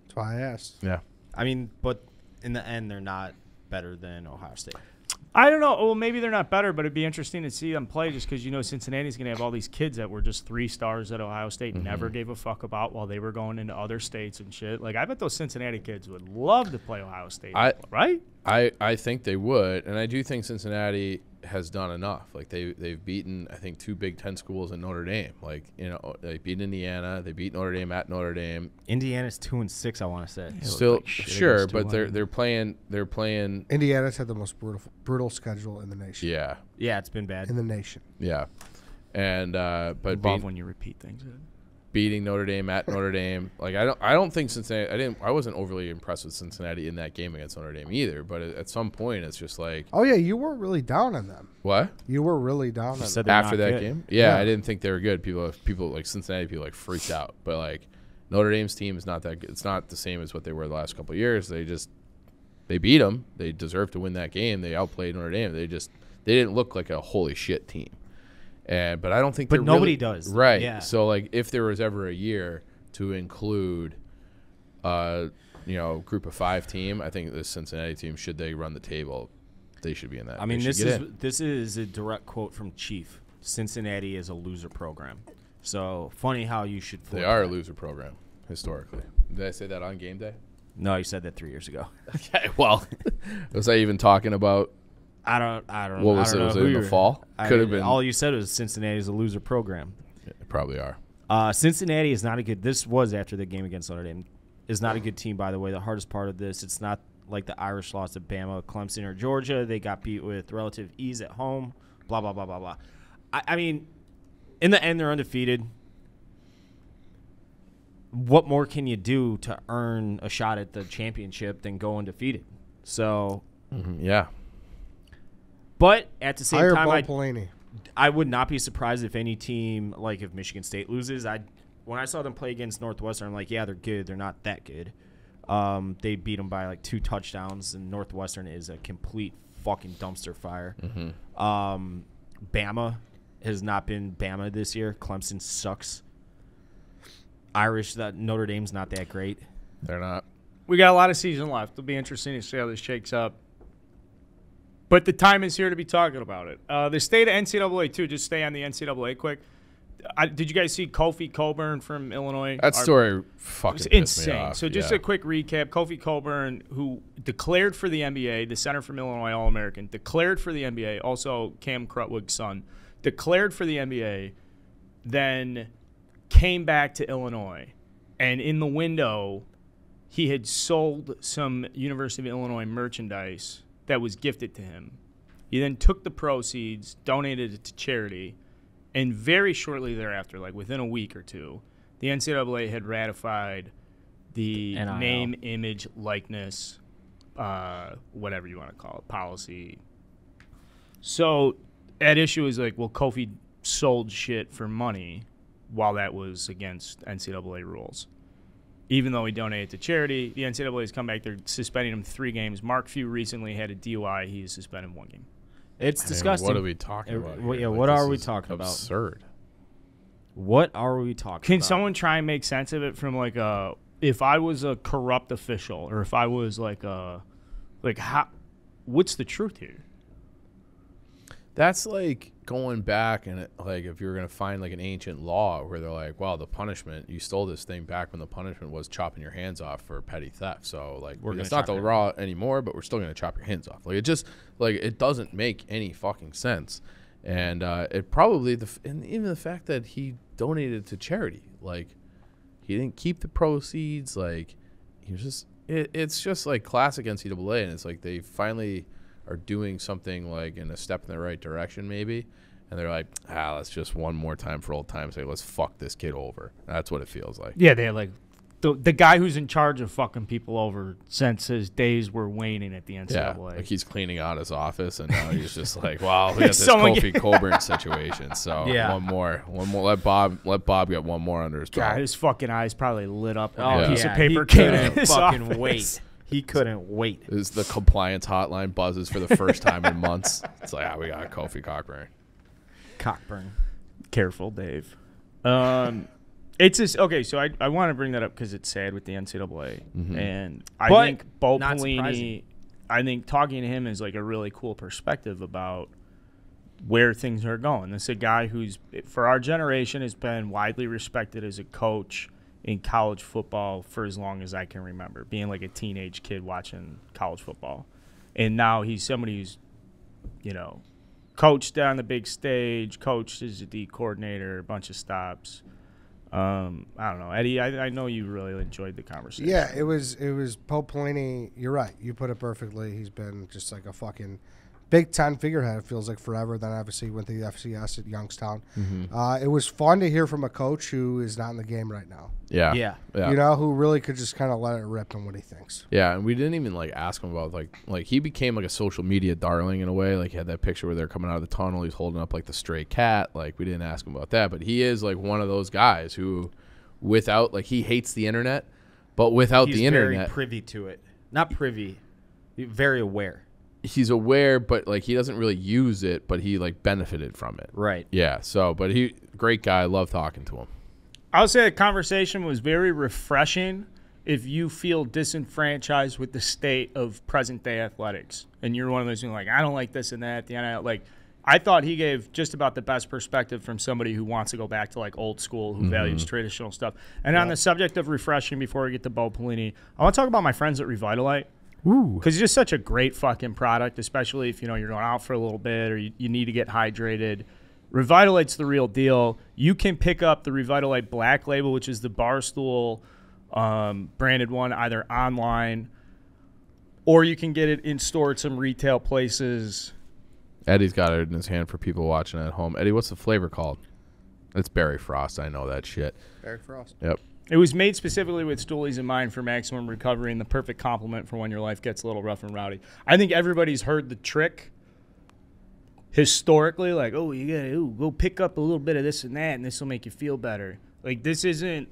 That's why I asked. Yeah. I mean, but in the end, they're not better than Ohio State. I don't know. Well, maybe they're not better, but it'd be interesting to see them play just because, Cincinnati's going to have all these kids that were just 3 stars at Ohio State, never gave a fuck about while they were going into other states and shit. Like, I bet those Cincinnati kids would love to play Ohio State, right? I think they would, and I do think Cincinnati has done enough. Like they've beaten, I think, 2 Big Ten schools in Notre Dame. Like, you know, they beat Indiana, they beat Notre Dame at Notre Dame. Indiana's 2-6, I want to say. Still, like sure, but they're playing. Indiana's had the most brutal schedule in the nation. Yeah, it's been bad in the nation. Yeah, and but when you repeat things. Beating Notre Dame at Notre Dame, like I don't think Cincinnati. I wasn't overly impressed with Cincinnati in that game against Notre Dame either. But at some point, it's just like, oh yeah, you were really down on them. What? You were really down on them after that game. Yeah, I didn't think they were good. People like Cincinnati people like freaked out. But like Notre Dame's team is not that good. It's not the same as what they were the last couple of years. They beat them. They deserved to win that game. They outplayed Notre Dame. They didn't look like a holy shit team. But I don't think. But nobody does, right? Yeah. So like, if there was ever a year to include, group of 5 team, I think the Cincinnati team, should they run the table, they should be in that. I mean, this is a direct quote from Chief. Cincinnati is a loser program. So funny how you should. They are a loser program historically. Did I say that on game day? No, you said that 3 years ago. Okay. Well, was I even talking about? I don't know. What was it? Was it in the fall? Could have been. All you said was Cincinnati is a loser program. Yeah, they probably are. Cincinnati is not a good. This was after the game against Notre Dame. Is not a good team, by the way. The hardest part of this, it's not like the Irish lost to Bama, Clemson, or Georgia. They got beat with relative ease at home. Blah blah blah blah blah. I mean, in the end, they're undefeated. What more can you do to earn a shot at the championship than go undefeated? So, yeah. But at the same time, Bo Pelini. I would not be surprised if any team, like if Michigan State loses. When I saw them play against Northwestern, I'm like, yeah, they're good. They're not that good. They beat them by like 2 touchdowns, and Northwestern is a complete fucking dumpster fire. Bama has not been Bama this year. Clemson sucks. Notre Dame's not that great. They're not. We got a lot of season left. It'll be interesting to see how this shakes up. But the time is here to be talking about it. The state of NCAA, too, just stay on the NCAA quick. Did you guys see Kofi Cockburn from Illinois? That story fucking pissed me off. So just a quick recap. Kofi Cockburn, who declared for the NBA, the center from Illinois, All-American, declared for the NBA, also Cam Crutwig's son, declared for the NBA, then came back to Illinois. And in the window, he had sold some University of Illinois merchandise that was gifted to him. He then took the proceeds, donated it to charity, and very shortly thereafter, like within a week or two, the NCAA had ratified the NIL. name, image, likeness, whatever you want to call it, policy. So at issue is like, well, Kofi sold shit for money while that was against NCAA rules. Even though he donated to charity, the NCAA has come back. They're suspending him 3 games. Mark Few recently had a DUI. He is suspended 1 game. It's disgusting. What are we talking about here? Yeah, what are we talking about? Absurd. What are we talking about? Can someone try and make sense of it from like if I was a corrupt official, or if I was what's the truth here? That's like going back and like if you're going to find like an ancient law where they're like, well, the punishment, you stole this thing back when the punishment was chopping your hands off for petty theft. So like it's not the law anymore, but we're still going to chop your hands off. Like it just like it doesn't make any fucking sense. And it probably and even the fact that he donated to charity, like he didn't keep the proceeds, like he was just it's just like classic NCAA, and it's like they finally are doing something like in a step in the right direction maybe, and they're like, let's just one more time for old time's sake, let's fuck this kid over. That's what it feels like. Yeah, they're like the guy who's in charge of fucking people over since his days were waning at the NCAA. Yeah, like he's cleaning out his office, and now he's just like, wow, we got this Kofi Cockburn situation. So yeah. one more. Let Bob get one more under his belt. God, his fucking eyes probably lit up when Oh, a piece yeah. of paper He came couldn't in his fucking office. wait. He couldn't wait. Is the compliance hotline buzzes for the first time in months. It's like, we got Kofi Cockburn. Cockburn. Careful, Dave. It's just okay. So I want to bring that up because it's sad with the NCAA, and I think Bo Pelini. I think talking to him is like a really cool perspective about where things are going. This is a guy who's, for our generation, has been widely respected as a coach in college football for as long as I can remember, being like a teenage kid watching college football, and now he's somebody who's, coached on the big stage, coached as a D coordinator, a bunch of stops. I don't know, Eddie. I know you really enjoyed the conversation. Yeah, it was Bo Pelini. You're right. You put it perfectly. He's been just like a fucking Big Ten figurehead. It feels like forever. Then obviously went to the FCS at Youngstown. It was fun to hear from a coach who is not in the game right now. Yeah. Yeah. You know, who really could just kind of let it rip on what he thinks. Yeah, and we didn't even like ask him about like he became like a social media darling in a way. Like he had that picture where they're coming out of the tunnel. He's holding up like the stray cat. Like we didn't ask him about that, but he is like one of those guys who, without like he hates the internet, but without the internet, very privy to it. Not privy, very aware. He's aware, but like he doesn't really use it, but he like benefited from it. Right. Yeah. So, but he great guy. Love talking to him. I would say the conversation was very refreshing if you feel disenfranchised with the state of present-day athletics. And you're one of those who like, I don't like this and that. Like, I thought he gave just about the best perspective from somebody who wants to go back to, like, old school, who values traditional stuff. And on the subject of refreshing, before we get to Bo Pelini, I want to talk about my friends at Revitalyte. Because it's just such a great fucking product, especially if, you know, you're going out for a little bit or you need to get hydrated. Revitalyte's the real deal. You can pick up the Revitalyte Black Label, which is the Barstool branded one, either online or you can get it in store at some retail places. Eddie's got it in his hand for people watching at home. Eddie, what's the flavor called? It's Berry Frost. I know that shit. Berry Frost. Yep. It was made specifically with stoolies in mind for maximum recovery and the perfect complement for when your life gets a little rough and rowdy. I think everybody's heard the trick historically, like, oh, you gotta go pick up a little bit of this and that, and this will make you feel better. Like, this isn't.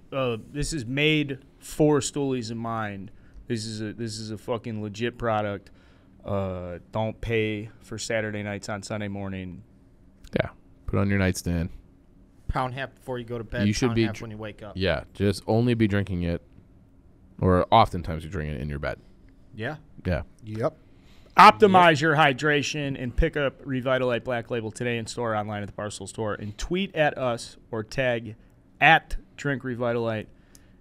This is made for stoolies in mind. This is a fucking legit product. Don't pay for Saturday nights on Sunday morning. Yeah, put it on your nightstand. Pound half before you go to bed. You should pound be half when you wake up. Yeah, just only be drinking it, or oftentimes you drink it in your bed. Yeah. Yeah. Yep. Optimize your hydration and pick up Revitalyte Black Label today in store, online at the Barstool Store, and tweet at us or tag at Drink Revitalyte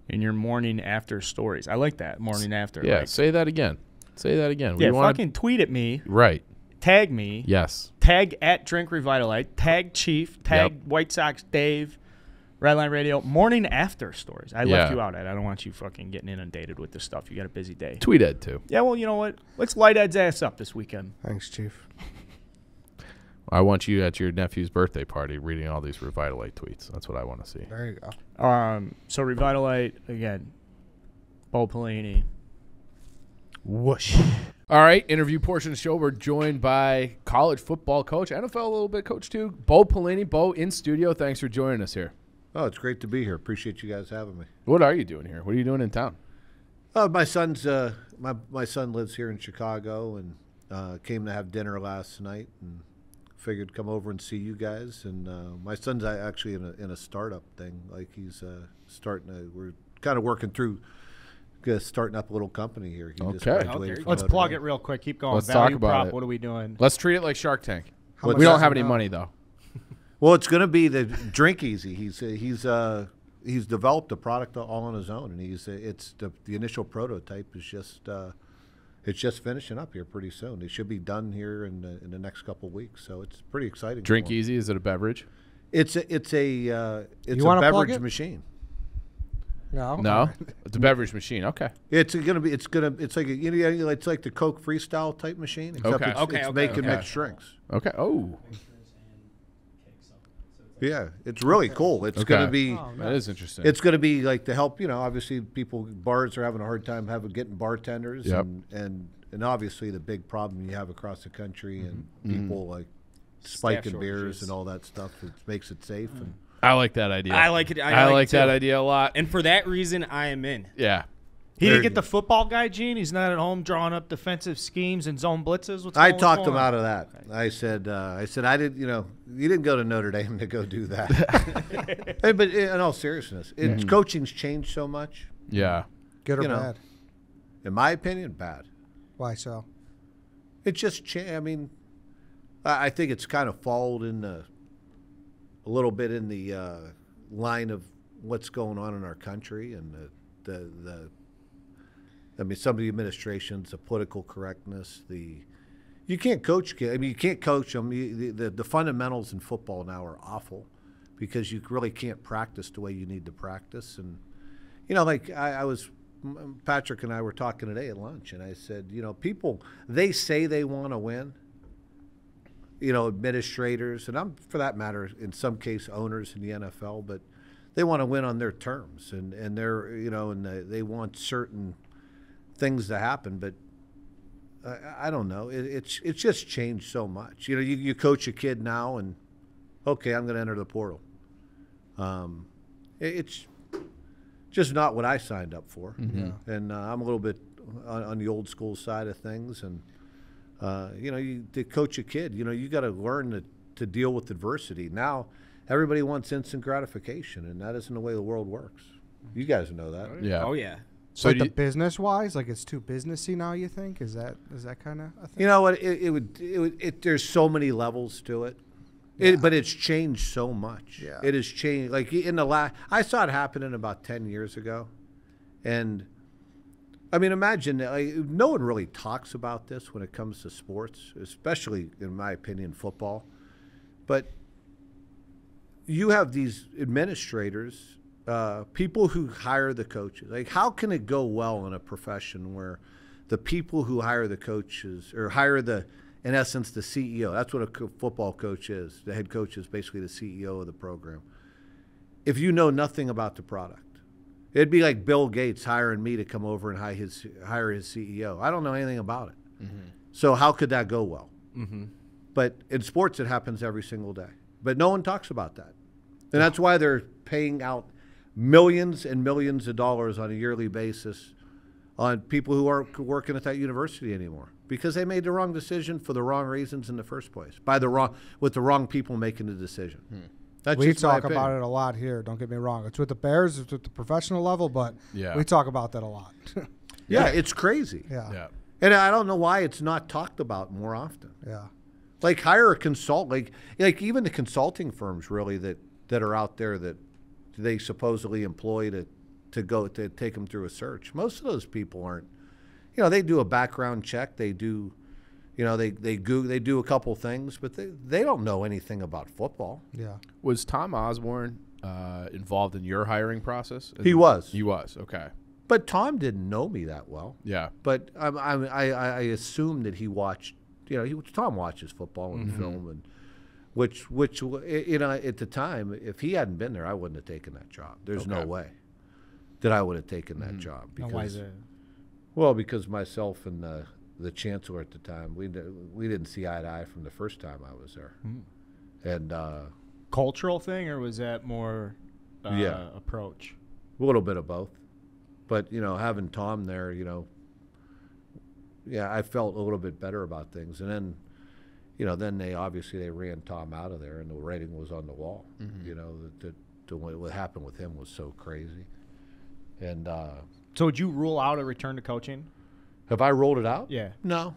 in your morning after stories. I like that, morning after. Yeah, like, say that again. Say that again. yeah, fucking tweet at me. Right. Tag me. Yes. Tag at Drink Revitalyte. Tag Chief. Tag White Sox Dave. Redline Radio. Morning after stories. I left you out, Ed. I don't want you fucking getting inundated with this stuff. You got a busy day. Tweet Ed, too. Yeah, well, you know what? Let's light Ed's ass up this weekend. Thanks, Chief. I want you at your nephew's birthday party reading all these Revitalyte tweets. That's what I want to see. There you go. So Revitalyte, again, Bo Pelini. Whoosh. All right, interview portion of the show. We're joined by college football coach, NFL a little bit coach too, Bo Pelini. Bo, in studio. Thanks for joining us here. Oh, it's great to be here. Appreciate you guys having me. What are you doing here? What are you doing in town? My son's my son lives here in Chicago and came to have dinner last night and figured come over and see you guys. And my son's actually in a startup thing. Like he's we're kind of working through starting up a little company here. He just graduated from Let's Notre plug Dame. it real quick. Keep going. Let's Value talk about prop. it. What are we doing? Let's treat it like Shark Tank. How We much don't does have it any know? money though. Well, it's going to be the drink easy. He's developed a product all on his own, and it's the initial prototype is just it's just finishing up here pretty soon. It should be done here in the next couple of weeks, so it's pretty exciting. Drink for him. Easy, is it a beverage? It's a wanna plug beverage it? machine. No. No, it's a beverage machine. Okay. It's like it's like the Coke Freestyle type machine. Except Okay. it's making mixed drinks. Okay. Oh, Yeah, it's really cool. It's Okay. going to be. that is interesting. It's going to be like to help, obviously bars are having a hard time getting bartenders. Yep. And obviously the big problem you have across the country and Mm-hmm. people like spiking Staff beers shortages. and all that stuff. It makes it safe. And I like that idea. I like it. I like it that too. idea a lot. And for that reason, I am in. Yeah. He didn't get the football guy, Gene. He's not at home drawing up defensive schemes and zone blitzes. I talked him out of that. I said I did. You didn't go to Notre Dame to go do that. Hey, but in all seriousness, coaching's changed so much. Yeah. Good or You know. bad? In my opinion, bad. Why so? It just I mean, I think it's kind of followed in a little bit in the line of what's going on in our country and the I mean, some of the administrations, the political correctness, the You can't coach kids. I mean, you can't coach them. The fundamentals in football now are awful because you really can't practice the way you need to practice. And, like Patrick and I were talking today at lunch, and I said, people, they say they want to win, administrators, and for that matter, in some case, owners in the NFL, but they want to win on their terms, and they're, and they want certain things to happen, but I don't know. It's just changed so much. You coach a kid now, and okay, I'm going to enter the portal. It's just not what I signed up for, and I'm a little bit on the old school side of things. And to coach a kid, you got to learn to deal with adversity. Now, everybody wants instant gratification, and that isn't the way the world works. You guys know that. Yeah. Oh yeah. So the business wise, like it's too businessy now. You think is that kind of a thing? You know what? It would. There's so many levels to it. But it's changed so much. Yeah. It has changed. Like I saw it happening about 10 years ago, and I mean, imagine no one really talks about this when it comes to sports, especially in my opinion, football. But you have these administrators, people who hire the coaches. Like, how can it go well in a profession where the people who hire the coaches or hire in essence, the CEO. That's what a football coach is. The head coach is basically the CEO of the program. If you know nothing about the product, it'd be like Bill Gates hiring me to come over and hire his CEO. I don't know anything about it. Mm-hmm. So how could that go well? Mm-hmm. But in sports, it happens every single day. But no one talks about that. And that's why they're paying out millions and millions of dollars on a yearly basis on people who aren't working at that university anymore, because they made the wrong decision for the wrong reasons in the first place, with the wrong people making the decision. That's we just my talk opinion. about it a lot here. Don't get me wrong. It's with the Bears. It's with the professional level, but we talk about that a lot. Yeah, it's crazy. Yeah. And I don't know why it's not talked about more often. Yeah. Like hire a consultant, like even the consulting firms really that are out there that they supposedly employ to take them through a search. Most of those people aren't. They do a background check. They do, they do a couple things, but they don't know anything about football. Yeah. Was Tom Osborne involved in your hiring process? He was. He was. Okay. But Tom didn't know me that well. Yeah. But I assumed that he watched. Tom watches football and film, and which at the time, if he hadn't been there, I wouldn't have taken that job. There's no way that I would have taken that job. Because, why is that? Well, because myself and the chancellor at the time, we didn't see eye to eye from the first time I was there. And Cultural thing, or was that more approach? a little bit of both. But, having Tom there, I felt a little bit better about things. And then, then they ran Tom out of there, and the writing was on the wall. What happened with him was so crazy. And So would you rule out a return to coaching? have I rolled it out? Yeah. No.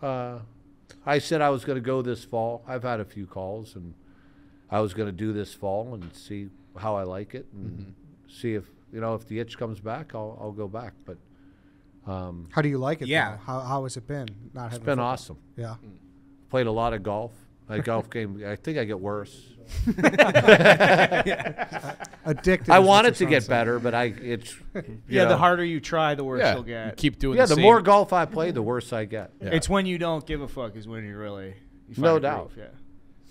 I said I was going to go this fall. I've had a few calls, and I was going to do this fall and see how I like it, and see if the itch comes back, I'll go back. But How do you like it? Yeah. Though? How has it been? it's been awesome. Yeah. Played a lot of golf. My golf game, I think I get worse. Addicted. I is what want you're it to trying get say. better, but it's The harder you try, the worse you'll You get. keep doing the the same. more golf I play, the worse I get. Yeah. It's when you don't give a fuck is when you find No your doubt. groove,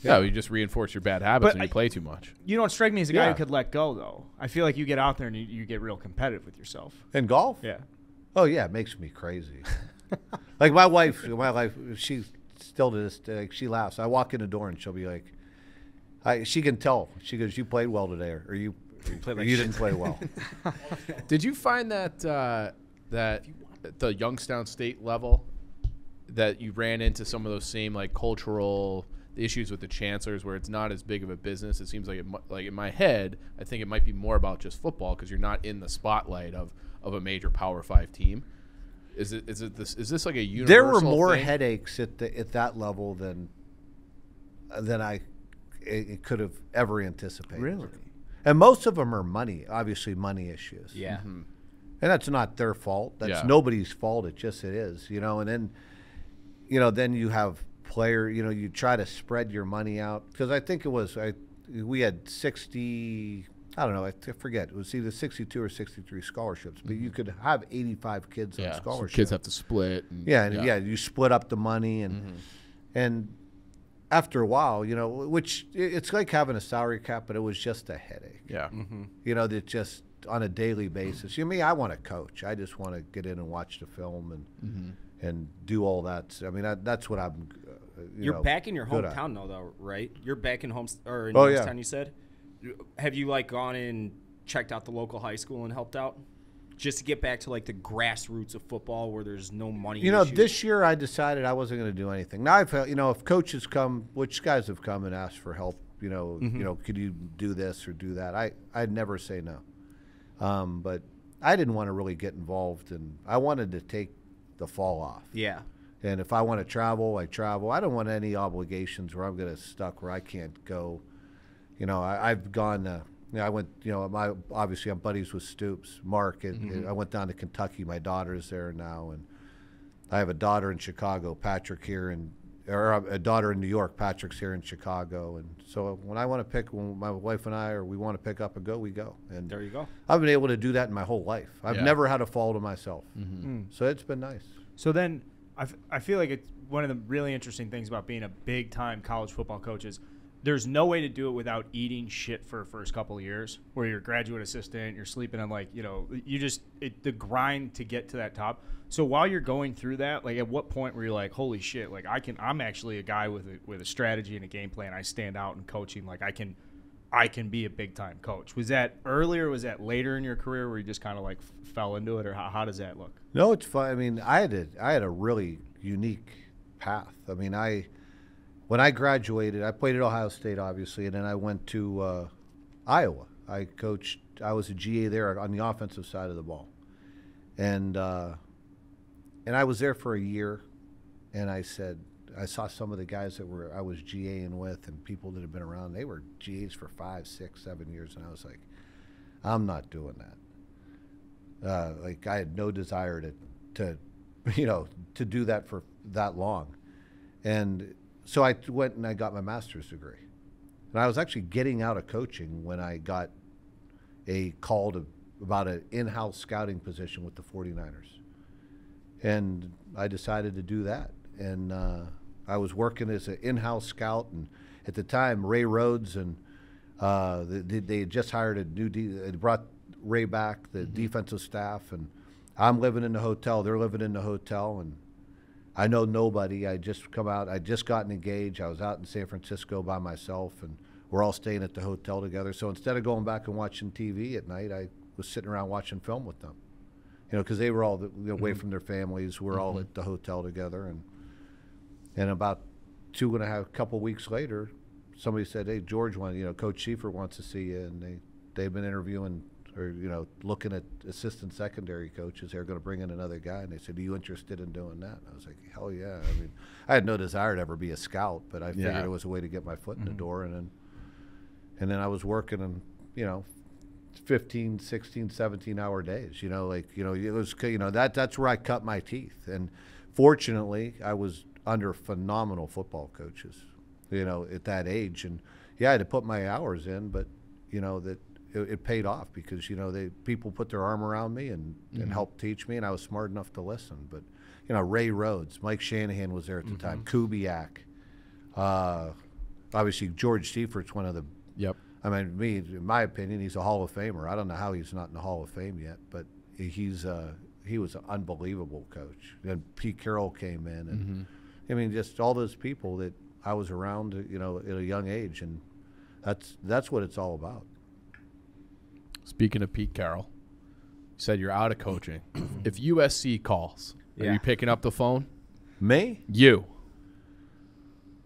Yeah, you just reinforce your bad habits But when you play too much. You don't strike me as a guy Yeah. who could let go, though. I feel like you get out there and you get real competitive with yourself. And golf? Yeah. Oh yeah, it makes me crazy. Like my wife, she still to this day, she laughs. I walk in the door and she'll be like, she can tell. She goes, "You played well today, or you didn't play well." Did you find that that at the Youngstown State level that you ran into some of those same like cultural issues with the chancellors, where it's not as big of a business? It seems like like in my head, I think it might be more about just football because you're not in the spotlight of a major Power 5 team. Is this like a universal There were more thing? headaches at that level than it could have ever anticipated. Really? And most of them are obviously money issues. Yeah. And that's not their fault. That's nobody's fault. It is, And then, then you have player. You try to spread your money out because I think it was we had 60. I don't know. I forget. It was either 62 or 63 scholarships, but you could have 85 kids on scholarship. So kids have to split. You split up the money and after a while, which it's like having a salary cap, but it was just a headache. Yeah. That just on a daily basis. I want to coach. I just want to get in and watch the film and do all that. I mean, that's what I'm. You're back in your good at. hometown though, right? You're back in in Oh, Youngstown. yeah. You said. Have you gone and checked out the local high school and helped out, just to get back to the grassroots of football where there's no money? This year I decided I wasn't going to do anything. Now I felt, if coaches come, which guys have come and asked for help, could you do this or do that? I'd never say no. But I didn't want to really get involved, and I wanted to take the fall off. Yeah. And if I want to travel, I travel. I don't want any obligations where I'm going to stuck where I can't go. I've gone. I went. Obviously I'm buddies with Stoops, Mark, and I went down to Kentucky. My daughter's there now, and I have a daughter in Chicago, Patrick here, or a daughter in New York. Patrick's here in Chicago, and so when I want to pick, when my wife and I, or we want to pick up and go, we go. And there you go. I've been able to do that in my whole life. I've never had a fall to myself, so it's been nice. So then, I feel like it's one of the really interesting things about being a big-time college football coach is there's no way to do it without eating shit for the first couple of years where you're a graduate assistant, you're sleeping on the grind to get to that top. So while you're going through that, at what point were you like, holy shit, I'm actually a guy with a strategy and a game plan. I stand out in coaching. I can be a big-time coach. Was that earlier or was that later in your career where you just kind of fell into it, or how does that look? No, it's fun. I mean, I had a really unique path. I mean, when I graduated, I played at Ohio State, obviously, and then I went to Iowa. I was a GA there on the offensive side of the ball. And I was there for a year, and I saw some of the guys that I was GAing with and people that had been around. They were GAs for 5, 6, 7 years, and I was like, I'm not doing that. I had no desire to do that for that long. And so I went and I got my master's degree. And I was actually getting out of coaching when I got a call about an in-house scouting position with the 49ers. And I decided to do that. And I was working as an in-house scout. And at the time, Ray Rhodes and they had just hired they brought Ray back, the defensive staff. And I'm living in the hotel. They're living in the hotel. And I know nobody. I just gotten engaged. I was out in San Francisco by myself, and we're all staying at the hotel together. So instead of going back and watching TV at night, I was sitting around watching film with them. Because they were all away from their families. We're all at the hotel together, and about couple weeks later, somebody said, "Hey, George, Coach Schieffer wants to see you," and they've been interviewing or looking at assistant secondary coaches. They're going to bring in another guy, and they said, "Are you interested in doing that?" And I was like, "Hell yeah!" I mean, I had no desire to ever be a scout, but I figured it was a way to get my foot in the door, and then I was working in 15, 16, 17-hour days. It was that's where I cut my teeth, and fortunately, I was under phenomenal football coaches, at that age, and I had to put my hours in, but it paid off because people put their arm around me and helped teach me, and I was smart enough to listen. But Ray Rhodes, Mike Shanahan was there at the time, Kubiak, obviously George Seifert's one of the. Yep. I mean, in my opinion, he's a Hall of Famer. I don't know how he's not in the Hall of Fame yet, but he was an unbelievable coach. And Pete Carroll came in, and I mean, just all those people that I was around, at a young age, and that's what it's all about. Speaking of Pete Carroll, you said you're out of coaching. If USC calls, are you picking up the phone? Me? You.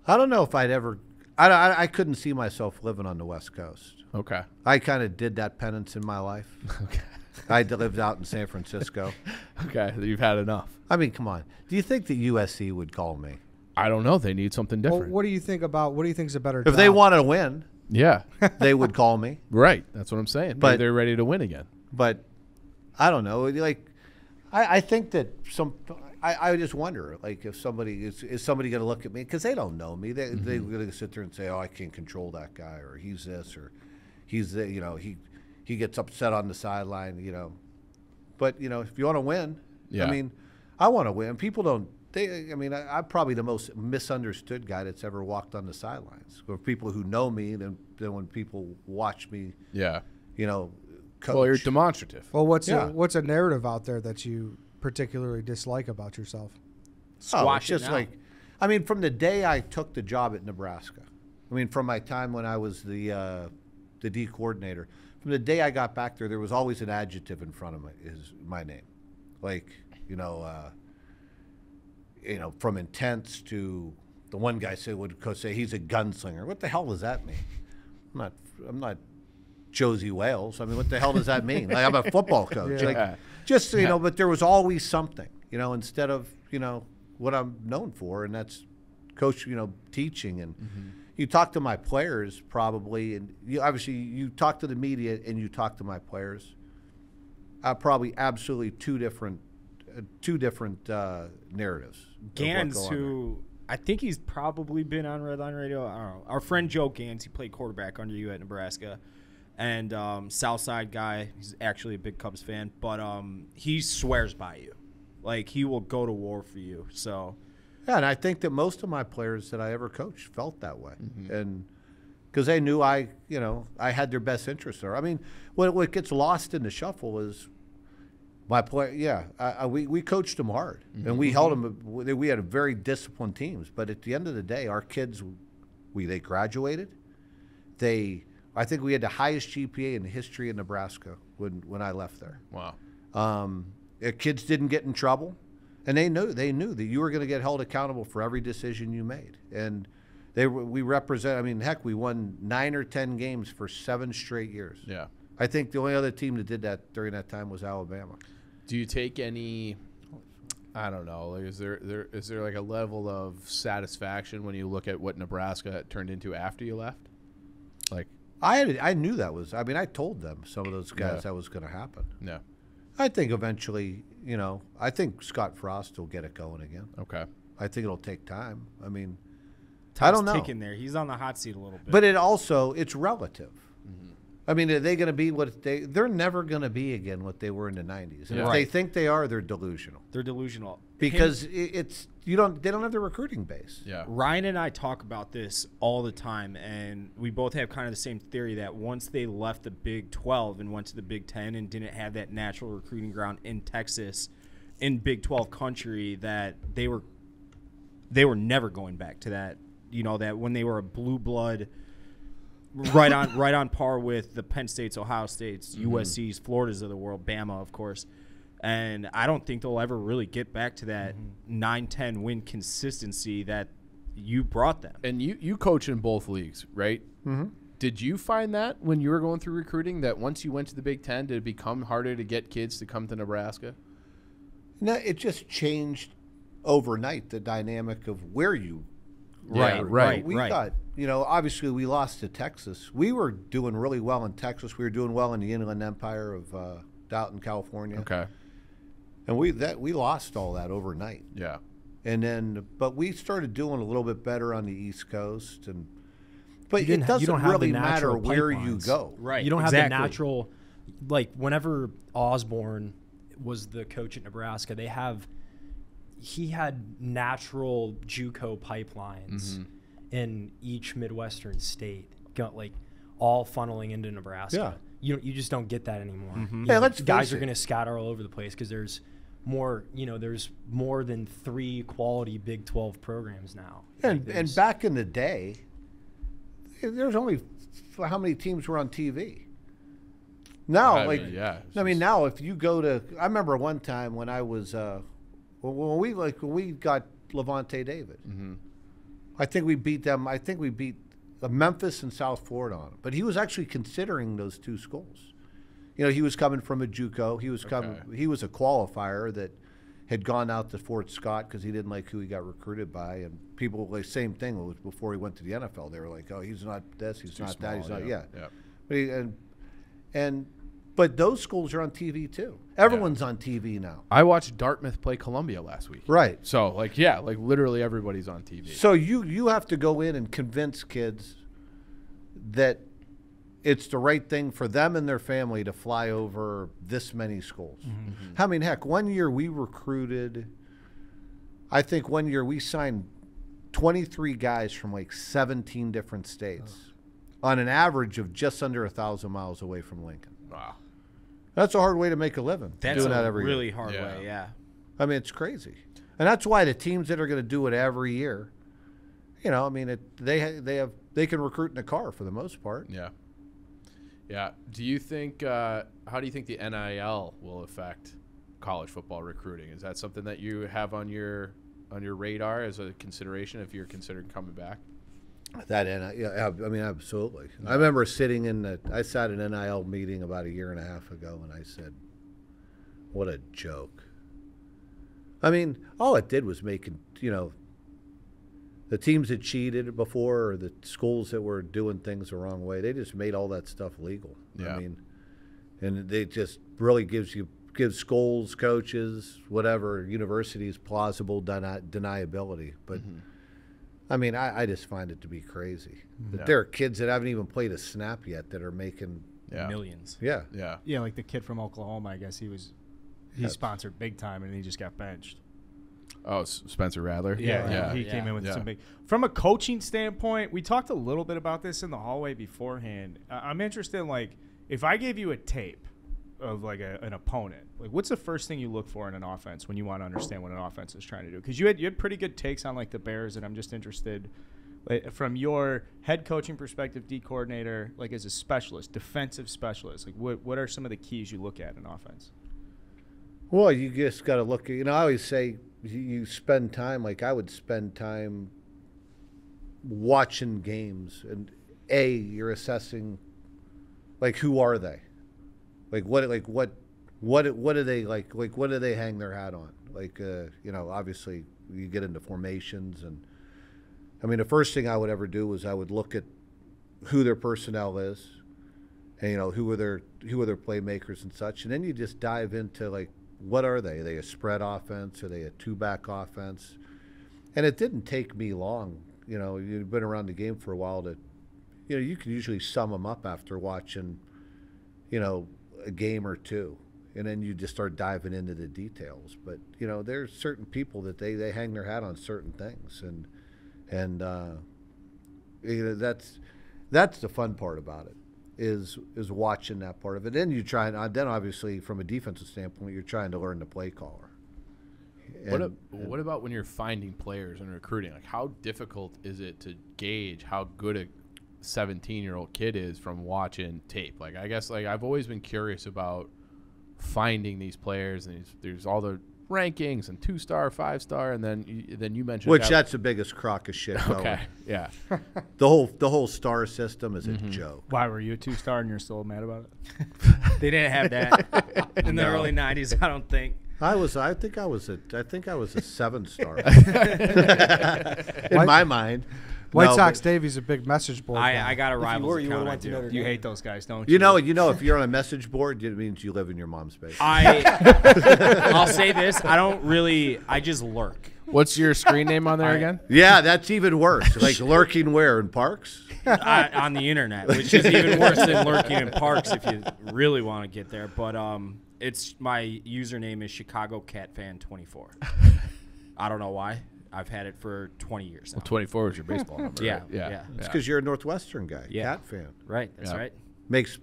I don't know if I'd ever. I couldn't see myself living on the West Coast. Okay. I kind of did that penance in my life. Okay. I lived out in San Francisco. Okay, you've had enough. I mean, come on. Do you think that USC would call me? I don't know. They need something different. Well, what do you think is a better If job? they want to win, yeah, they would call me. Right. That's what I'm saying. But maybe they're ready to win again. But I don't know. I think that I just wonder, like, if somebody is somebody going to look at me because they don't know me. They're going to sit there and say, "Oh, I can't control that guy," or "He's this," or "He's the," he gets upset on the sideline, But if you want to win, Yeah. I mean, I want to win. People don't. I'm probably the most misunderstood guy that's ever walked on the sidelines. For people who know me, then when people watch me, Yeah. Coach. Well, you're demonstrative. Well, what's Yeah. what's a narrative out there that you particularly dislike about yourself? It's Squash it just now. like, from the day I took the job at Nebraska, from my time when I was the D coordinator, from the day I got back there was always an adjective in front of my name, like from intense to the one guy would say he's a gunslinger. What the hell does that mean? I'm not Josie Wales. What the hell does that mean? Like, I'm a football coach. Yeah. Like, but there was always something, instead of, what I'm known for, and that's coach, teaching. And you talk to my players probably, and you talk to the media and you talk to my players. Probably absolutely two different narratives. Gans, who I think he's probably been on Red Line Radio. I don't know. Our friend Joe Gans, he played quarterback under you at Nebraska. And Southside guy, he's actually a big Cubs fan, but he swears by you. Like, he will go to war for you. So, yeah, and I think that most of my players that I ever coached felt that way, and because they knew I had their best interests there. What gets lost in the shuffle is my play. Yeah, we coached them hard, and we held them. We had very disciplined teams, but at the end of the day, our kids, they graduated. I think we had the highest GPA in the history of Nebraska when I left there. Wow. Kids didn't get in trouble, and they knew that you were going to get held accountable for every decision you made. And we represent. Heck, we won 9 or 10 games for 7 straight years. Yeah. I think the only other team that did that during that time was Alabama. Do you take any? I don't know. Like, is there like a level of satisfaction when you look at what Nebraska turned into after you left? Like, I knew that was. I told them, some of those guys, that was going to happen. no. I think eventually, I think Scott Frost will get it going again. Okay. I think it'll take time. I time's don't know. ticking there. He's on the hot seat a little bit. But it's relative. Are they going to be they're never going to be again what they were in the 90s. And if they think they are, they're delusional. They're delusional. Because they don't have the recruiting base. Yeah. Ryan and I talk about this all the time, and we both have kind of the same theory that once they left the Big 12 and went to the Big 10 and didn't have that natural recruiting ground in Texas, in Big 12 country, that they were never going back to that. That when they were a blue blood, right on par with the Penn States, Ohio States, USC's, Florida's of the world, Bama, of course. And I don't think they'll ever really get back to that 9-10 win consistency that you brought them. And you coach in both leagues, right? Mm-hmm. Did you find that when you were going through recruiting, that once you went to the Big Ten, did it become harder to get kids to come to Nebraska? No, it just changed overnight, the dynamic of where you. Right. We got, obviously we lost to Texas. We were doing really well in Texas. We were doing well in the Inland Empire of out in California. Okay. And we lost all that overnight. Yeah. And then, but we started doing a little bit better on the East Coast, but you it doesn't don't have really the matter natural where you pipelines. go. Right. You don't have exactly. the natural, like whenever Osborne was the coach at Nebraska, he had natural JUCO pipelines in each Midwestern state, all funneling into Nebraska. You just don't get that anymore. Guys are going to scatter all over the place because there's more. There's more than 3 quality Big 12 programs now. And back in the day, there's only how many teams were on TV. Now, now if you go to, I remember one time when I was when we got Levante David, I think we beat them. I think we beat Memphis and South Florida on it. But he was actually considering those 2 schools. He was coming from a JUCO. He was He was a qualifier that had gone out to Fort Scott because he didn't like who he got recruited by. And people, like, same thing was before he went to the NFL. They were like, "Oh, he's not this. He's not that. He's not." Yeah. But But those schools are on TV too. Everyone's on TV now. I watched Dartmouth play Columbia last week. Right. So, like, yeah, like literally everybody's on TV. So you have to go in and convince kids that it's the right thing for them and their family to fly over this many schools. I mean, heck, one year we recruited, I think one year we signed 23 guys from like 17 different states on an average of just under 1,000 miles away from Lincoln. Wow. That's a hard way to make a living. That's doing a that every really year. hard way, yeah. I mean, it's crazy. And that's why the teams that are going to do it every year, you know, I mean, they can recruit in a car for the most part. Yeah. Yeah. Do you think how do you think the NIL will affect college football recruiting? Is that something that you have on your radar as a consideration if you're considering coming back? Yeah, I mean, absolutely. I remember I sat in an NIL meeting about a year and a half ago, and I said, what a joke. I mean, all it did was make, you know, the teams that cheated before or the schools that were doing things the wrong way, they just made all that stuff legal. Yeah. I mean, and they just really gives schools, coaches, whatever, universities plausible deniability. But I mean, I just find it to be crazy that there are kids that haven't even played a snap yet that are making millions. Yeah. Yeah. Yeah, like the kid from Oklahoma, I guess he sponsored big time and he just got benched. Oh, Spencer Rattler? Yeah. He came in with some big. From a coaching standpoint, we talked a little bit about this in the hallway beforehand. I'm interested in, like, if I gave you a tape of, like, an opponent, like, what's the first thing you look for in an offense when you want to understand what an offense is trying to do? Because you had pretty good takes on, like, the Bears, and I'm just interested, like, from your head coaching perspective, D coordinator, like, as a specialist, defensive specialist, like, what are some of the keys you look at in offense? Well, you just got to look at, I always say you spend time, like I would spend time watching games, and you're assessing, like, who are they? What do they like? Like, what do they hang their hat on? Like, obviously you get into formations, and I mean, the first thing I would ever do is I would look at who their personnel is, and who are their playmakers and such, and then you just dive into, like, what are they? Are they a spread offense? Are they a two-back offense? And it didn't take me long. You've been around the game for a while to, you can usually sum them up after watching, a game or two. And then you just start diving into the details. But, there's certain people that they hang their hat on certain things. And that's the fun part about it. Is watching that part of it. Then you try, and then obviously from a defensive standpoint, you're trying to learn the play caller. What about when you're finding players and recruiting? Like, how difficult is it to gauge how good a 17-year-old kid is from watching tape? Like, I guess, like, I've always been curious about finding these players, and there's all the rankings and 2-star, 5-star, and then you mentioned that's the biggest crock of shit going. Okay, yeah. the whole star system is a joke. Why were you a 2-star and you're still mad about it? They didn't have that in the early 90s, I don't think. I think I was a 7-star in my mind. White Sox Davey's a big message board. I got a rival's you account. went to Notre Dame. You hate those guys, don't you? If you're on a message board, it means you live in your mom's basement. I'll say this: I just lurk. What's your screen name on there again? Yeah, that's even worse. Like, lurking where? In parks? On the internet, which is even worse than lurking in parks if you really want to get there. But it's my username is Chicago Cat Fan 24. I don't know why. I've had it for 20 years now. Well, 24 is your baseball number. Yeah, right? yeah. It's because you're a Northwestern guy, Cat fan. Right, that's right. Makes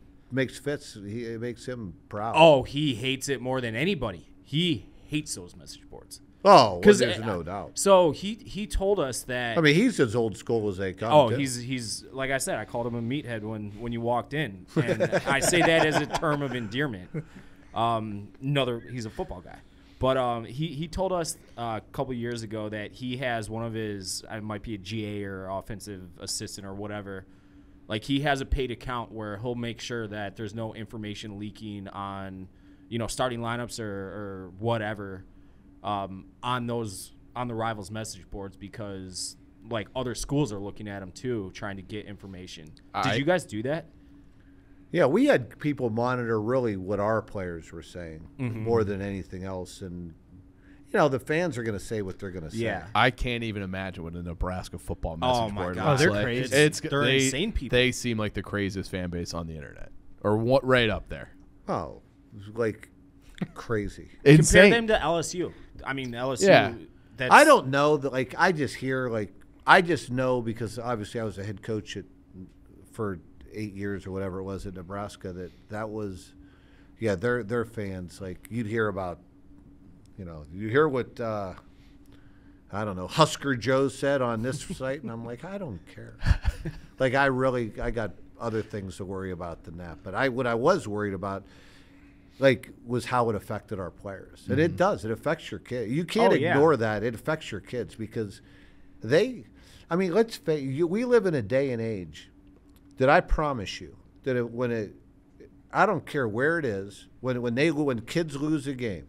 Fitz. It makes him proud. Oh, he hates it more than anybody. He hates those message boards. Oh, well, there's no doubt. So he told us that. I mean, he's as old school as they come. Oh, he's like I said, I called him a meathead when you walked in, and I say that as a term of endearment. He's a football guy. But he told us a couple years ago that he has one of his, it might be a GA or offensive assistant or whatever, like he has a paid account where he'll make sure that there's no information leaking on, starting lineups or whatever on the Rivals message boards because like other schools are looking at them too, trying to get information. Did you guys do that? Yeah, we had people monitor really what our players were saying more than anything else. And, the fans are going to say what they're going to say. Yeah. I can't even imagine what a Nebraska football message my board God. looks they're like. crazy. They're insane people. They seem like the craziest fan base on the internet, or what? Right up there. Oh, it's like crazy. Compare them to LSU. I mean, LSU. Yeah. That's, I don't know. I just hear, I just know because obviously I was a head coach for 8 years or whatever it was at Nebraska, that was, their fans. Like, you'd hear about, you hear what, I don't know, Husker Joe said on this site, and I'm like, I don't care. Like, I got other things to worry about than that. But what I was worried about, was how it affected our players. And it does. It affects your kids. You can't ignore that. It affects your kids because let's face it, we live in a day and age that I promise you that I don't care where it is, when kids lose a game,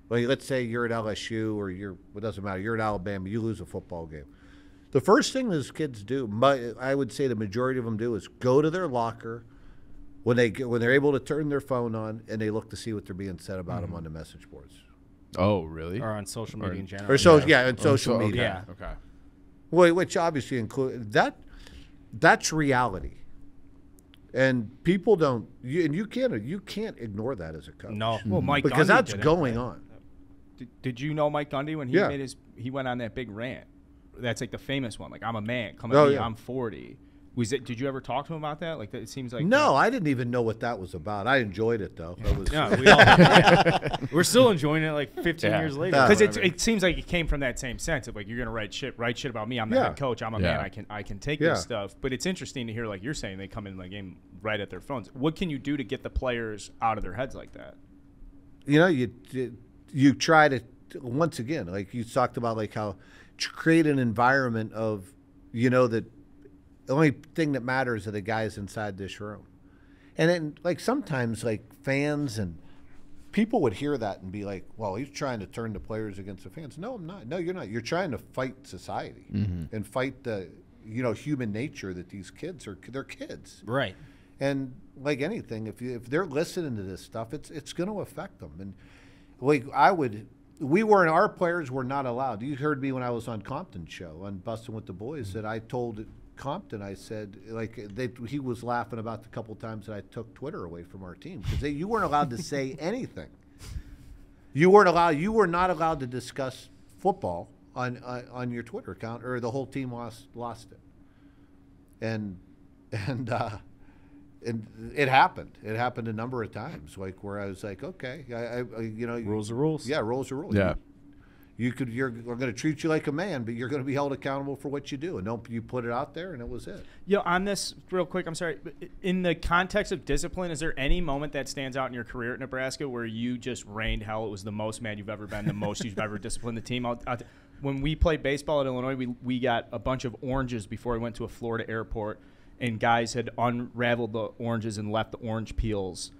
let's say you're at LSU or it doesn't matter, you're at Alabama, you lose a football game. The first thing those kids do, I would say the majority of them do, is go to their locker when they're able to turn their phone on and they look to see what they're being said about them on the message boards. Oh, really? Or on social media in general. On social media. Yeah. Okay. Well, which obviously include that's reality. And people don't, you can't ignore that as a coach. No. Well, Mike because Gundy that's did it. going on. Did you know Mike Gundy when he went on that big rant? That's like the famous one. Like, I'm a man. Come at me. I'm 40. Did you ever talk to him about that? Like, it seems like no. I didn't even know what that was about. I enjoyed it though. We're still enjoying it like 15 years later Yeah. because it seems like it came from that same sense of like, you're gonna write shit about me. I'm the head coach. I'm a man. I can take this stuff. But it's interesting to hear, like you're saying, they come in the game right at their phones. What can you do to get the players out of their heads like that? You try to, once again, like you talked about, like how to create an environment of that. The only thing that matters are the guys inside this room. And then, like, sometimes, like, fans and people would hear that and be like, well, he's trying to turn the players against the fans. No, I'm not. No, you're not. You're trying to fight society and fight the, human nature that these kids they're kids. Right. And like anything, if they're listening to this stuff, it's going to affect them. And, like, our players were not allowed. You heard me when I was on Compton's show on Bustin' with the Boys that I told Compton, I said, he was laughing about the couple times that I took Twitter away from our team because you weren't allowed to say anything. You were not allowed to discuss football on your Twitter account, or the whole team lost it. And it happened. It happened a number of times, like where I was like, okay, Rules are rules. Yeah, rules are rules. Yeah. We're going to treat you like a man, but you're going to be held accountable for what you do. And you put it out there, and it was it. On this, real quick, I'm sorry. In the context of discipline, is there any moment that stands out in your career at Nebraska where you just rained hell? It was the most mad you've ever been, the most you've ever disciplined the team? When we played baseball at Illinois, we got a bunch of oranges before we went to a Florida airport, and guys had unraveled the oranges and left the orange peels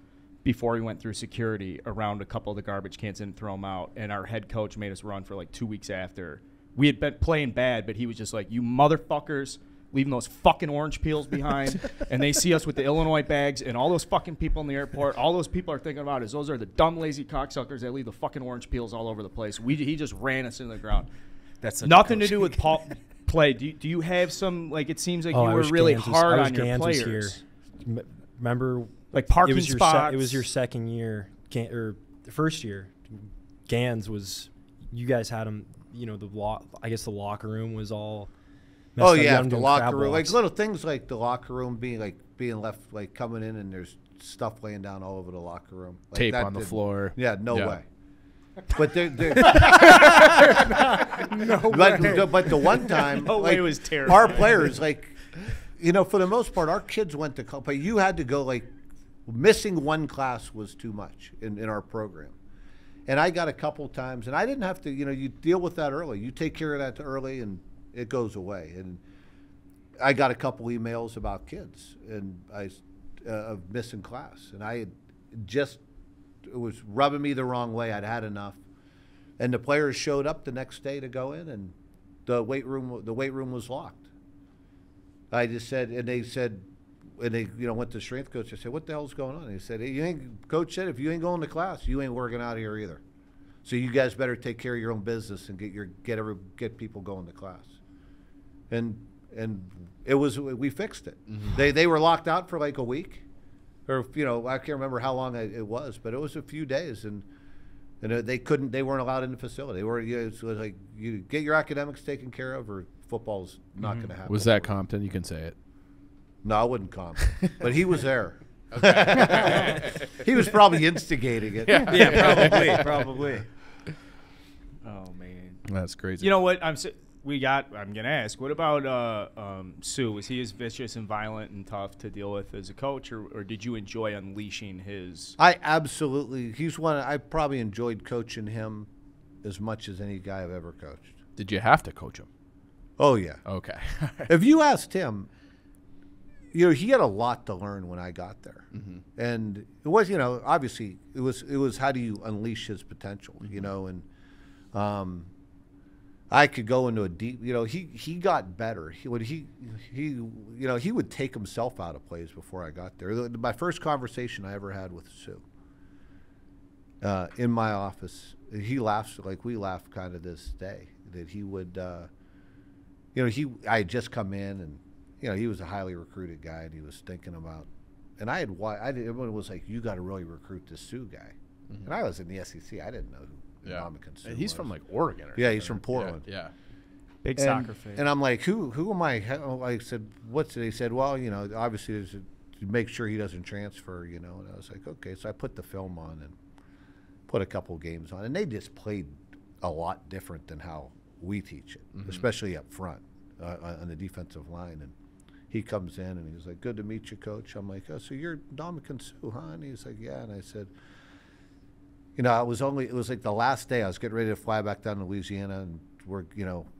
before we went through security around a couple of the garbage cans and throw them out. And our head coach made us run for like 2 weeks after. We had been playing bad, but he was just like, you motherfuckers leaving those fucking orange peels behind. And they see us with the Illinois bags and all those fucking people in the airport. All those people are thinking about is those are the dumb, lazy cocksuckers that leave the fucking orange peels all over the place. He just ran us into the ground. That's such nothing to do with play. Do you have some, like, it seems like you were really hard on your players. Remember, like parking spots. It was your second year, or the first year. Gans was, you guys had him. I guess the locker room was all. Oh yeah, the locker room, like little things like the locker room being left, like coming in and there's stuff laying down all over the locker room. Like tape on the floor. Yeah, no way. But they're no but the one time, no like, way was terrible. Our players, like, for the most part, our kids went to college, but you had to go, like, missing one class was too much in our program. And I got a couple times, and I didn't have to, you deal with that early. You take care of that early, and it goes away. And I got a couple emails about kids and of missing class. And it was rubbing me the wrong way. I'd had enough. And the players showed up the next day to go in, and the weight room was locked. I just said, and they said, when they went to the strength coach, I said, "What the hell's going on?" And he said, "Coach said if you ain't going to class, you ain't working out here either. So you guys better take care of your own business and get people going to class." And we fixed it. They were locked out for like a week, or I can't remember how long it was, but it was a few days, and they weren't allowed in the facility. They were it was like, you get your academics taken care of, or football's not going to happen. Was that Compton? You can say it. No, I wouldn't comment. But he was there. He was probably instigating it. Yeah, probably. Oh man, That's crazy. you know what? I'm gonna ask. What about Sue? Was he as vicious and violent and tough to deal with as a coach, or did you enjoy unleashing his? He's one. I probably enjoyed coaching him as much as any guy I've ever coached. Did you have to coach him? Oh yeah. Okay. If you asked him, he had a lot to learn when I got there, and it was, obviously it was how do you unleash his potential, and I could go into a deep, he got better. He would take himself out of plays before I got there. My first conversation I ever had with Sue in my office, he laughs like we laugh kind of this day, that he would, I had just come in, and he was a highly recruited guy, and he was thinking about, and everyone was like, "You got to really recruit this Sue guy," and I was in the SEC. I didn't know who Ndamukong Suh He's was. from like Oregon. Yeah, he's from Portland. Yeah. Big soccer fan. And I'm like, who am I? I said, what's it? He said, well, obviously there's to make sure he doesn't transfer, And I was like, okay. So I put the film on and put a couple games on, and they just played a lot different than how we teach it, especially up front on the defensive line. And he comes in and he's like, "Good to meet you, Coach." I'm like, "Oh, so you're Ndamukong Suh, huh?" And he's like, "Yeah." And I said, it was like the last day. I was getting ready to fly back down to Louisiana and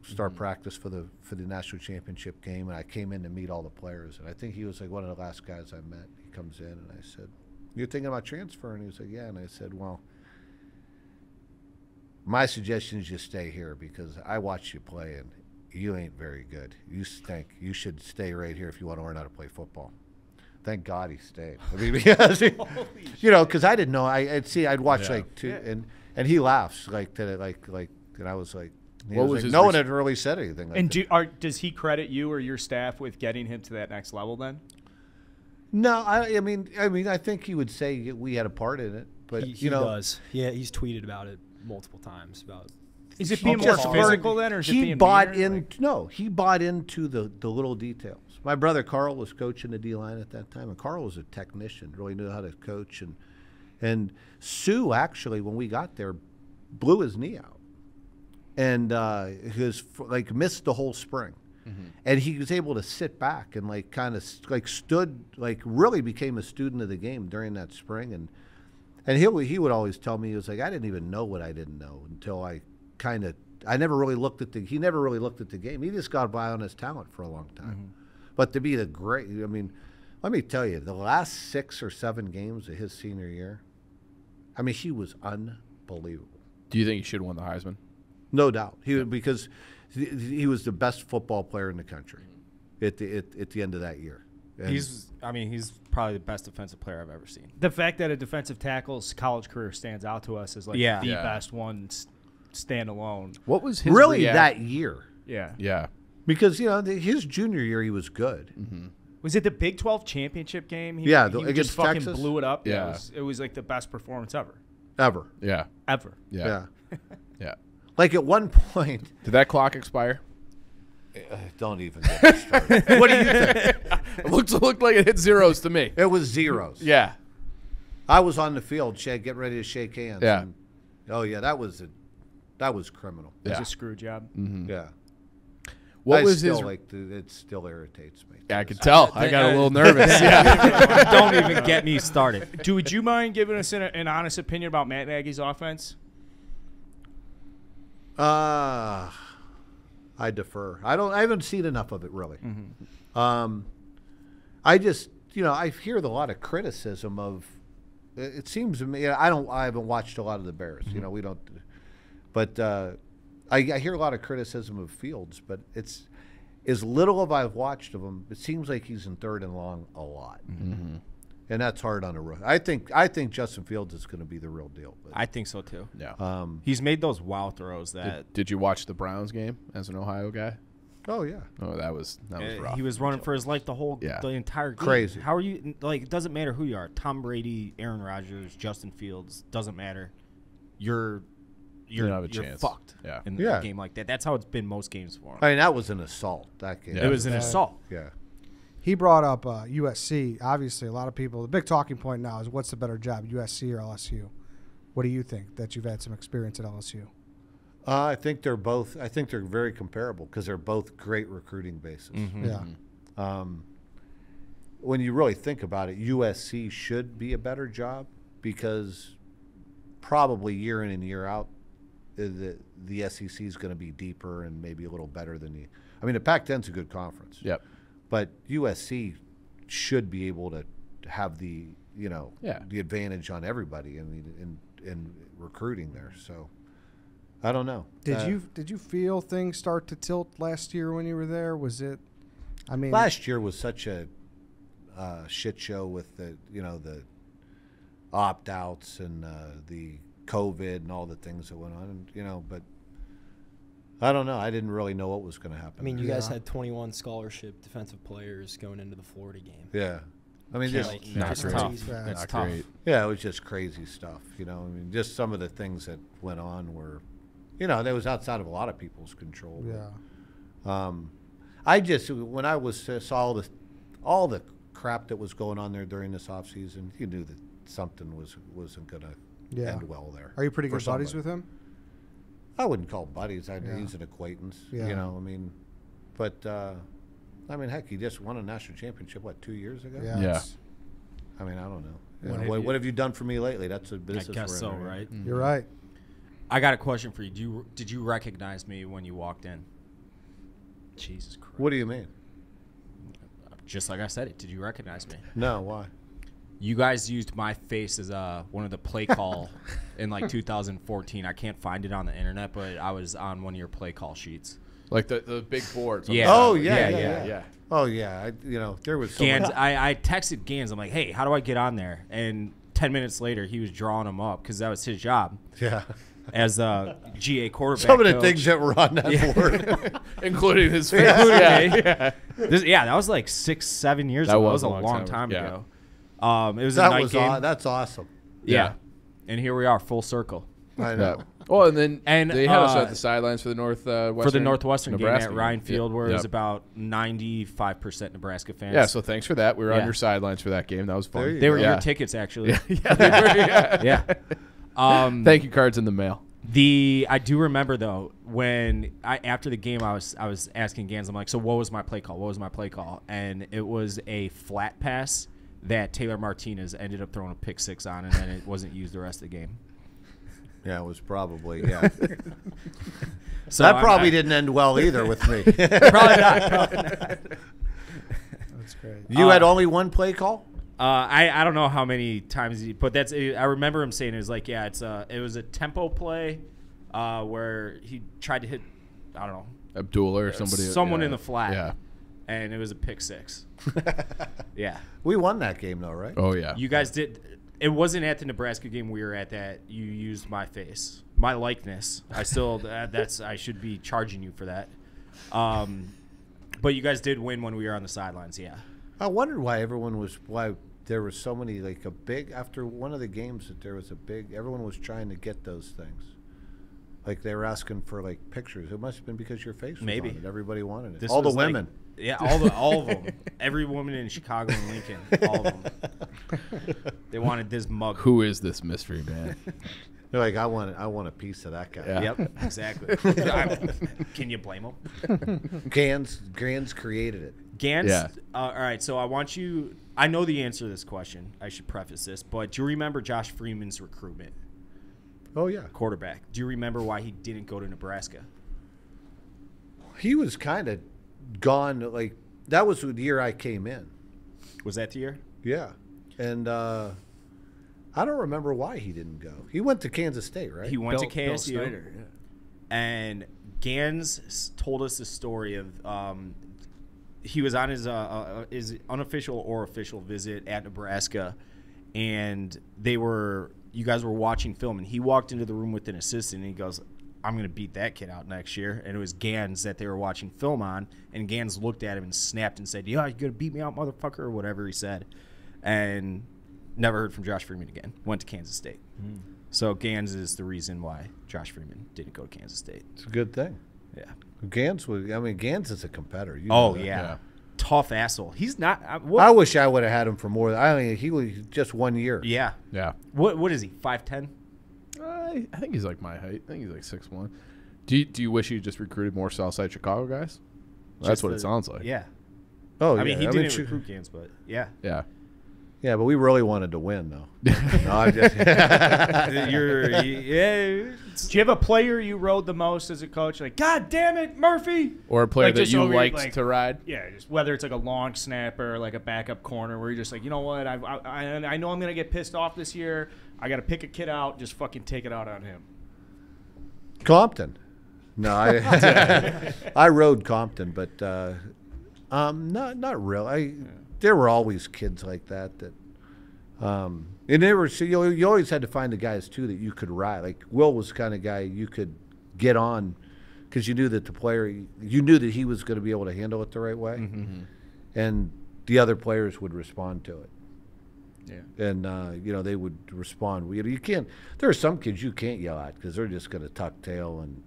start practice for the national championship game. And I came in to meet all the players. And I think he was like one of the last guys I met. He comes in and I said, "You're thinking about transfer?" And he was like, "Yeah." And I said, "Well, my suggestion is you stay here, because I watched you play and you ain't very good. You stink. You should stay right here if you want to learn how to play football." Thank God he stayed. I mean, because because I didn't know. I'd watch and he laughs and I was like, no one had really said anything. Like And does he credit you or your staff with getting him to that next level then? No, I mean, I think he would say we had a part in it, but he does. Yeah, he's tweeted about it multiple times. Is it being more physical then, or is it being he bought meaner? he bought into the little details. My brother Carl was coaching the D-line at that time, and Carl was a technician, really knew how to coach. And Sue, actually, when we got there, blew his knee out, and missed the whole spring. And he was able to sit back and stood, really became a student of the game during that spring. And he would always tell me, he was like, "I didn't even know what I didn't know until I never really looked at he never really looked at the game. He just got by on his talent for a long time." But to be let me tell you, the last 6 or 7 games of his senior year, he was unbelievable. Do you think he should have won the Heisman? No doubt. Because he was the best football player in the country at the end of that year. And He's probably the best defensive player I've ever seen. The fact that a defensive tackle's college career stands out to us as the best one standalone. What was his that year? Yeah. Yeah. Because his junior year he was good. Was it the Big 12 championship game? He against just fucking Texas? blew it up. Yeah. It was like the best performance ever. Ever. Yeah. Ever. Yeah. Yeah. Like at one point. Did that clock expire? Don't even get me started. What do you think? It looked like it hit zeros to me. It was zeros. Yeah. I was on the field, getting ready to shake hands. Yeah. And, that was criminal. It was Yeah. a screw job. Yeah. What was his? it still irritates me. I could tell. I got a little nervous. Yeah. Don't even get me started. Would you mind giving us an honest opinion about Matt Nagy's offense? I defer. I haven't seen enough of it really. I just I hear a lot of criticism of. It seems to me I haven't watched a lot of the Bears. We don't. But I hear a lot of criticism of Fields, but as little of I've watched of him, it seems like he's in third and long a lot. Mm-hmm. And that's hard on a rookie. I think Justin Fields is going to be the real deal. But, I think so too. Yeah. He's made those wow throws that Did you watch the Browns game as an Ohio guy? oh yeah, Oh, that was rough. he was running for his life the entire game. Crazy. How are you like? It doesn't matter who you are. Tom Brady, Aaron Rodgers, Justin Fields, doesn't matter. You're don't have a chance. fucked. Yeah. In Yeah. a game like that. That's how it's been most games for him. I mean that was an assault. That game. Yeah. It was an bad. assault. Yeah. He brought up USC. Obviously, a lot of people. The big talking point now is what's the better job, USC or LSU? What do you think? That you've had some experience at LSU. I think they're both. I think they're very comparable because they're both great recruiting bases. Yeah. When you really think about it, USC should be a better job because probably year in and year out, the SEC is going to be deeper and maybe a little better than the. I mean, the Pac-10's a good conference. Yep. But USC should be able to have the Yeah. the advantage on everybody in recruiting there. So I don't know. Did you feel things start to tilt last year when you were there? Was it? I mean, Last year was such a shit show with the opt-outs and the COVID and all the things that went on, and but I don't know. I didn't really know what was going to happen. I mean, you Yeah. guys had 21 scholarship defensive players going into the Florida game. yeah. I mean, just Not Just great. tough. Yeah. That's Not tough. great. yeah, it was just crazy stuff. I mean, just some of the things that went on were, that was outside of a lot of people's control. yeah. I just when I saw all the crap that was going on there during this offseason, you knew that something wasn't going to Yeah. end well there. Are you pretty for good buddies somebody. with him? I wouldn't call buddies. Yeah. He's an acquaintance. Yeah. I mean, but heck, he just won a national championship 2 years ago. Yeah. Yeah. it's- I mean, I don't know. What What have you done for me lately? That's a I business. guess we're so, in, right? You're right. I got a question for you. Did you recognize me when you walked in? Jesus Christ. What do you mean? Just like I said it. Did you recognize me? No, why? You guys used my face as one of the play call in 2014. I can't find it on the internet, but I was on one of your play call sheets. Like the big boards. on Yeah. the Oh side. yeah. Oh yeah. There was so Gans, much. I texted Gans. I'm like, hey, how do I get on there? And 10 minutes later, he was drawing them up because that was his job Yeah. as a GA quarterback. Some of the coach. things that were on that board. Including his face. Including Yeah. me. That was 6-7 years That ago. That was was a a long long time time ago. ago. It was a night game. That's awesome. Yeah. And here we are, full circle. I Yeah. know. Well, and then And, they had us uh, at the sidelines for the Northwestern For the Northwestern Nebraska game at Ryan Field, where it was Yep. about 95% Nebraska fans. Yeah, so thanks for that. We were on Yeah. your sidelines for that game. That was There fun. you they were yeah. your tickets, actually. Yeah, they were, yeah. Yeah. Thank you cards in the mail. I do remember though when after the game I was asking Gans, I'm like, so what was my play call? What was my play call? And it was a flat pass that Taylor Martinez ended up throwing a pick six on, and then it wasn't used the rest of the game. Yeah, it was probably yeah. So That probably didn't end well either with me. Probably not. That's great. You had only one play call? I don't know how many times, but I remember him saying it was like, yeah, it was a tempo play where he tried to hit, I don't know, Abdullah or somebody. someone yeah. in the flat. Yeah. And it was a pick six. Yeah. We won that game though, right? Oh, yeah. You guys did. It wasn't at the Nebraska game we were at that you used my face, my likeness. I still I should be charging you for that. But you guys did win when we were on the sidelines. Yeah. I wondered why there were so many after one of the games that there was everyone was trying to get those things. Like they were asking for pictures. It must have been because your face was Maybe. on it. Everybody wanted it. This All the was like- women. Yeah, all of them. Every woman in Chicago and Lincoln, all of them. They wanted this mug. Who is this mystery man? They're like, I want a piece of that guy. Yeah. Yep, exactly. Can you blame them? Gans created it. Gans. Yeah. All right, so I want you. I know the answer to this question. I should preface this, but do you remember Josh Freeman's recruitment, Oh yeah. quarterback? Do you remember why he didn't go to Nebraska? He was kind of gone. That was the year I came in. Was that the year? Yeah, and I don't remember why he didn't go. He went to Kansas State, right? He went to Bill KSU, Snyder, yeah. and Gans told us the story of he was on his unofficial or official visit at Nebraska, and you guys were watching film, and he walked into the room with an assistant, and he goes, I'm going to beat that kid out next year. And it was Gans that they were watching film on, and Gans looked at him and snapped and said, yeah, you're going to beat me out, motherfucker, or whatever he said. And never heard from Josh Freeman again. Went to Kansas State. So Gans is the reason why Josh Freeman didn't go to Kansas State. It's a good thing. Yeah. Gans is a competitor. You Oh, know that. yeah. Tough asshole. He's not. I wish I would have had him for more. I mean, he was just 1 year. Yeah. Yeah. What is he, 5'10"? I think he's like my height. I think he's like 6'1". Do you wish you just recruited more Southside Chicago guys? That's what it sounds like. Yeah. Oh, I yeah. mean, he didn't recruit Gans, but yeah. Yeah. Yeah, but we really wanted to win, though. No, I just Do you have a player you rode the most as a coach? Like, God damn it, Murphy! Or a player Like, that just you over here, liked like- to ride. Yeah, just whether it's like a long snapper or like a backup corner where you're just like, you know what, I know I'm going to get pissed off this year. I got to pick a kid out, just fucking take it out on him. Compton. No, I rode Compton, but not really. There were always kids like that. And there were, so you always had to find the guys too that you could ride. Like Will was the kind of guy you could get on because you knew that the player, you knew that he was going to be able to handle it the right way, and the other players would respond to it. Yeah, and they would respond. You can't. There are some kids you can't yell at because they're just going to tuck tail and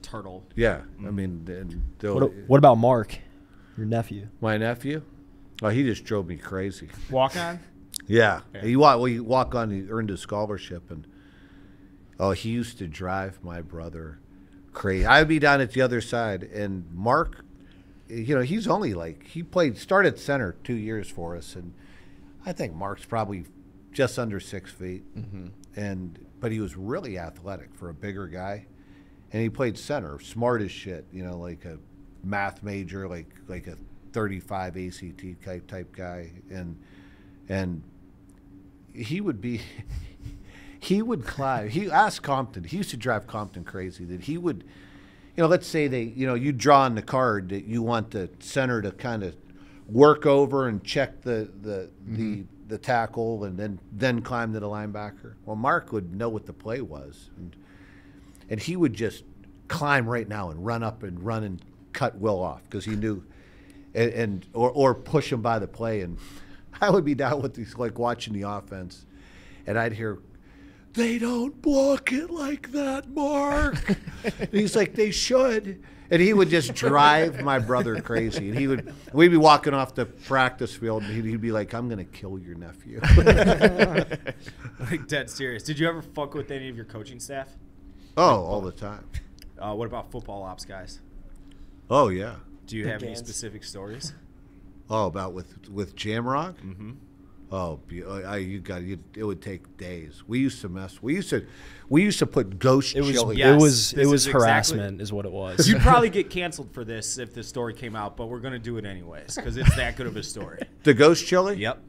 turtle. yeah. I mean, and What about Mark, your nephew? my nephew? Oh, he just drove me crazy. Walk on? Yeah. He walk on. He earned a scholarship, and he used to drive my brother crazy. I'd be down at the other side, and Mark, he's only started center 2 years for us, and I think Mark's probably just under 6 feet, but he was really athletic for a bigger guy, and he played center, smart as shit, like a math major, like a 35 ACT type guy, and he would climb. He asked Compton. He used to drive Compton crazy. That he would, let's say you draw on the card that you want the center to kind of work over and check the tackle, and then climb to the linebacker. Well, Mark would know what the play was, and he would just climb right now and run up and run and cut Will off because he knew, or push him by the play. And I would be down with these, like watching the offense, and I'd hear, "They don't block it like that, Mark." And he's like, "They should." And he would just drive my brother crazy. And we'd be walking off the practice field, and he'd be like, "I'm gonna kill your nephew." Like dead serious. Did you ever fuck with any of your coaching staff? Oh, all the time. What about football ops guys? Oh yeah. Do you have any Gans. specific stories? Oh, about with Jamrock? Mm-hmm. Oh, it would take days. We used to put ghost chili. Yes. It was is harassment, is what it was. You'd probably get canceled for this if the story came out, but we're going to do it anyways because it's that good of a story. The ghost chili? Yep.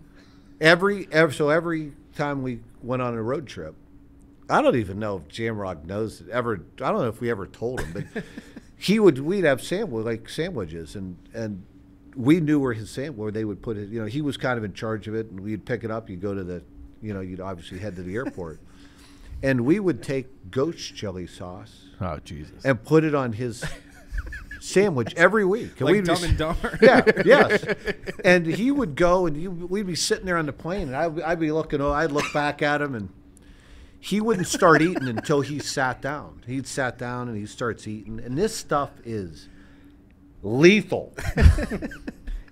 Every time we went on a road trip, I don't even know if Jamrock knows it ever. I don't know if we ever told him, but we'd have sandwiches, and we knew where they would put it. He was kind of in charge of it, and we'd pick it up. You'd go to you'd obviously head to the airport, and we would take ghost chili sauce. Oh Jesus! And put it on his sandwich every week. And Like Dumb and Dumber. Yeah, yes. And he would go, and we'd be sitting there on the plane, and I'd be looking. I'd look back at him, and he wouldn't start eating until he sat down. He'd sat down, and he starts eating, and this stuff is lethal.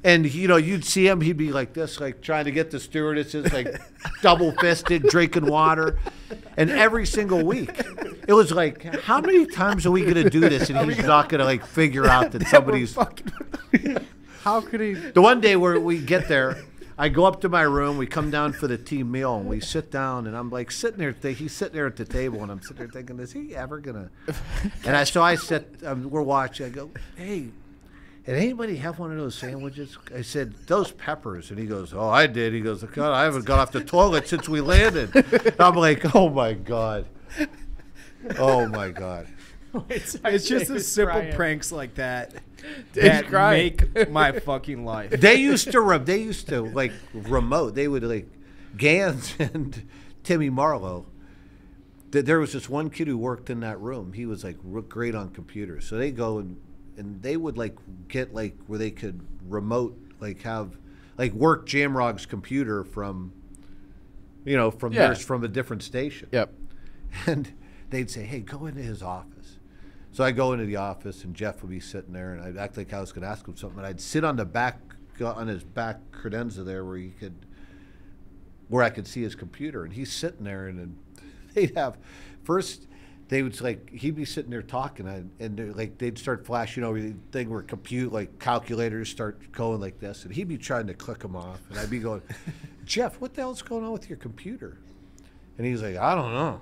And you'd see him, he'd be like this, like trying to get the stewardesses, like double-fisted, drinking water. And every single week, it was like, how many times are we going to do this? And he's not going to like figure out that somebody's. How could he? The one day where we get there, I go up to my room, we come down for the team meal, and we sit down, and I'm like sitting there. He's sitting there at the table, and I'm sitting there thinking, is he ever gonna? And I sit. We're watching. I go, hey, did anybody have one of those sandwiches? I said, those peppers, and he goes, oh, I did. He goes, God, I haven't got off the toilet since we landed. And I'm like, oh my God, oh my God. It's just the simple pranks like that Dave's that crying. make my fucking life. They used to like remote. They would like Gans and Timmy Marlowe. There was this one kid who worked in that room. He was like great on computers. So they go and they would like get like where they could remote like have like work Jamrog's computer from from a different station. Yep. And they'd say, "Hey, go into his office." So I go into the office, and Jeff would be sitting there, and I'd act like I was going to ask him something. And I'd sit on his back credenza there, where I could see his computer, and he's sitting there, and they'd have first. They would he'd be sitting there talking, and they'd start flashing over the thing where calculators start going like this, and he'd be trying to click them off, and I'd be going, "Jeff, what the hell's going on with your computer?" And he's like, "I don't know.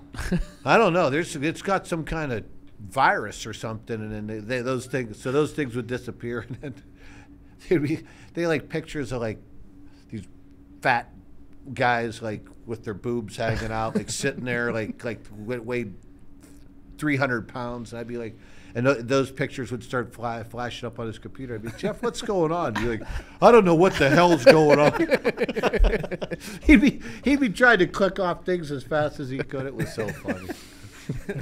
I don't know. It's got some kind of virus or something." And then those things would disappear, and then they like pictures of like these fat guys like with their boobs hanging out, like sitting there like weighed 300 pounds. And I'd be like, and those pictures would start flashing up on his computer. I'd be, "Jeff, what's going on?" He'd be like, "I don't know what the hell's going on." he'd be trying to click off things as fast as he could. It was so funny.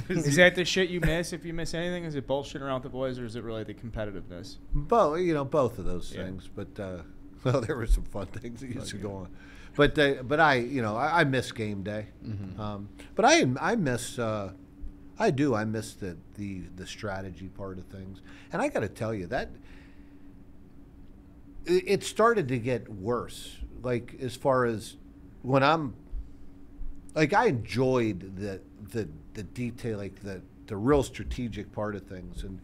Is that the shit you miss if you miss anything? Is it bullshitting around with the boys, or is it really the competitiveness? Both of those things. But well, there were some fun things that used to go on. But I miss game day. Mm-hmm. But I miss. I miss the strategy part of things. And I got to tell you that it started to get worse. Like as far as when I'm like I enjoyed the detail, like the real strategic part of things, and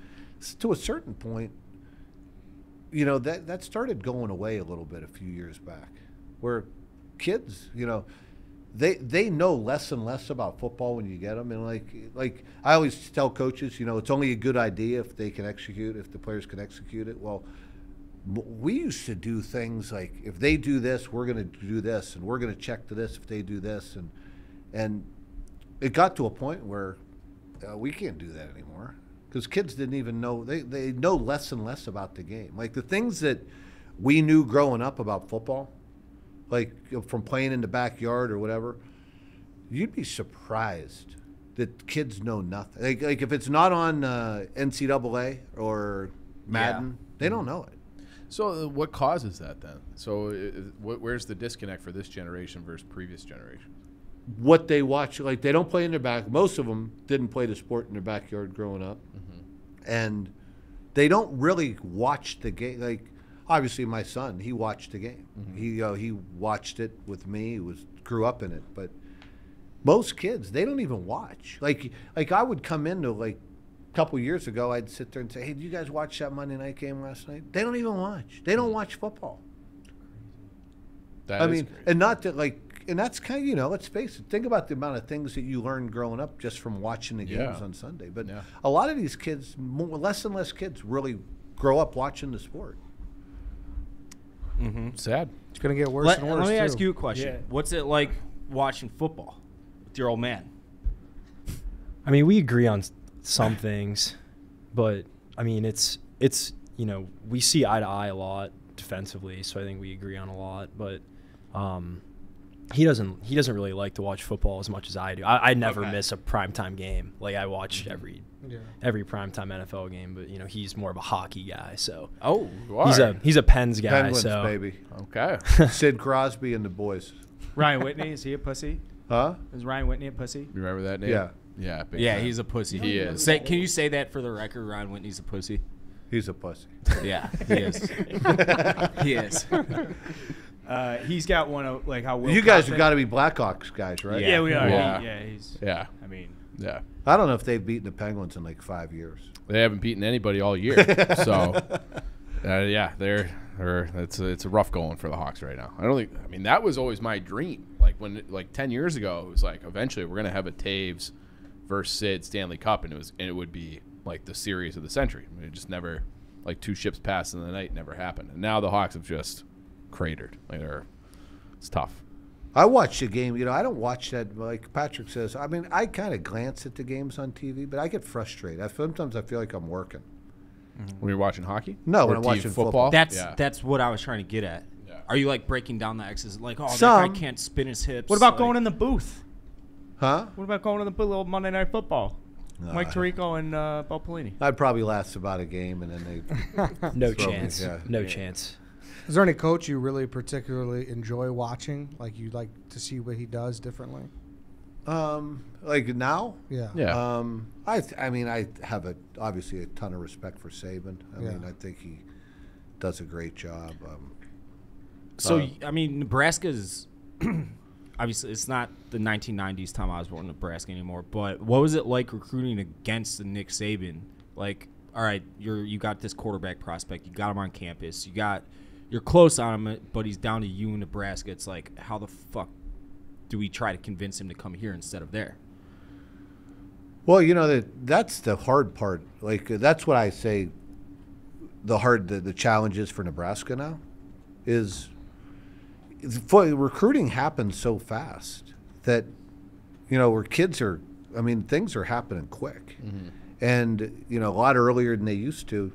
to a certain point, that started going away a little bit a few years back, where kids, they know less and less about football when you get them, and like I always tell coaches, it's only a good idea if they can execute, if the players can execute it. Well, we used to do things like if they do this, we're going to do this, and we're going to check to this if they do this, and it got to a point where we can't do that anymore because kids didn't even know they know less and less about the game. Like the things that we knew growing up about football, like from playing in the backyard or whatever, you'd be surprised that kids know nothing. Like if it's not on NCAA or Madden, they don't know it. So what causes that then? So where's the disconnect for this generation versus previous generations? What they watch, like they don't play in their back. Most of them didn't play the sport in their backyard growing up, and they don't really watch the game. Like obviously, my son, he watched the game. He watched it with me. Grew up in it. But most kids, they don't even watch. Like I would come into like a couple years ago, I'd sit there and say, "Hey, did you guys watch that Monday night game last night?" They don't even watch. They don't watch football. I mean, and not that like, and that's kind of let's face it. Think about the amount of things that you learned growing up just from watching the games on Sunday. But a lot of these kids, less and less kids, really grow up watching the sport. Sad. It's going to get worse and worse. Let me too. ask you a question. Yeah. What's it like watching football with your old man? I mean, we agree on some things, but I mean, it's we see eye to eye a lot defensively, so I think we agree on a lot. But he doesn't really like to watch football as much as I do. I never miss a primetime game. Like I watch every primetime NFL game, but he's more of a hockey guy. So he's a Pens guy. Penguins, so baby. Okay. Sid Crosby and the boys. Ryan Whitney, is he a pussy? Huh? Is Ryan Whitney a pussy? You remember that name? Yeah. Yeah. Big yeah, time. he's a pussy. He is. Can you say that for the record? Ryan Whitney's a pussy. He's a pussy. Yeah, he is. He is. He's got one of like how Will You guys Costin- have got to be Blackhawks guys, right? Yeah, we are. Yeah. He's. Yeah. I mean, Yeah. I don't know if they've beaten the Penguins in like 5 years. They haven't beaten anybody all year. So, it's a rough going for the Hawks right now. I mean, that was always my dream. Like when 10 years ago, it was like eventually we're gonna have a Taves versus Sid Stanley Cup, and it would be like the series of the century. I mean, it just never, like two ships passed in the night, never happened. And now the Hawks have just cratered. Like it's tough. I watch the game. You know, I don't watch that like Patrick says. I mean, I kind of glance at the games on TV, but I get frustrated. Sometimes I feel like I'm working. When you're watching hockey? No, Or when I'm do you watching football. That's what I was trying to get at. Yeah. Are you like breaking down the X's? Like, oh, that Some. guy can't spin his hips. What about like, going in the booth? Huh? What about going to the little Monday Night Football? Mike Tirico and Bo Pelini. I'd probably last about a game, and then they No throw me, chance. yeah. No chance. Is there any coach you really particularly enjoy watching? Like you like to see what he does differently? Like now. Yeah. Yeah. I mean, I have obviously a ton of respect for Saban. I mean, I think he does a great job. So, I mean, Nebraska's obviously it's not the 1990s Tom Osborne Nebraska anymore. But what was it like recruiting against the Nick Saban? Like, all right, you got this quarterback prospect, you got him on campus, you're close on him, but he's down to you in Nebraska. It's like, how the fuck do we try to convince him to come here instead of there? Well, you know that's the hard part. Like that's what I say. The challenges for Nebraska now is recruiting happens so fast that where kids are. I mean, things are happening quick, and a lot earlier than they used to.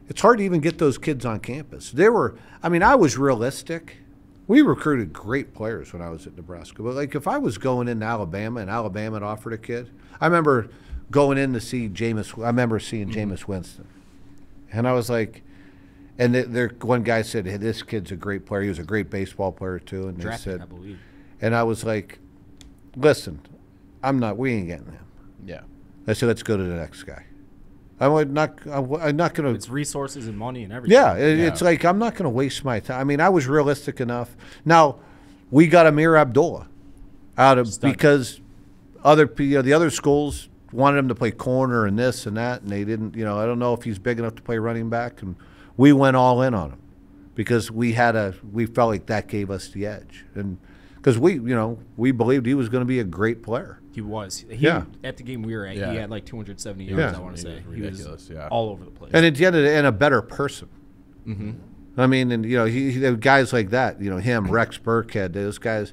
It's hard to even get those kids on campus. I was realistic. We recruited great players when I was at Nebraska. But, like, if I was going into Alabama and Alabama had offered a kid, I remember going in to see Jameis. I remember seeing Jameis Winston. And I was like, and one guy said, hey, this kid's a great player. He was a great baseball player, too. And Drafted, they said, I believe. And I was like, listen, we ain't getting him. Yeah. I said, let's go to the next guy. I'm not going to. It's resources and money and everything. Yeah, it's like I'm not going to waste my time. I mean, I was realistic enough. Now, we got Amir Abdullah because the other schools wanted him to play corner and this and that, and they didn't. I don't know if he's big enough to play running back, and we went all in on him because we felt like that gave us the edge, and because we believed he was going to be a great player. He was. At the game we were at, he had like 270 yards, I want to say. He was ridiculous, all over the place. And at the end of and a better person. Mm-hmm. I mean, and, he guys like that, him, Rex Burkhead, those guys,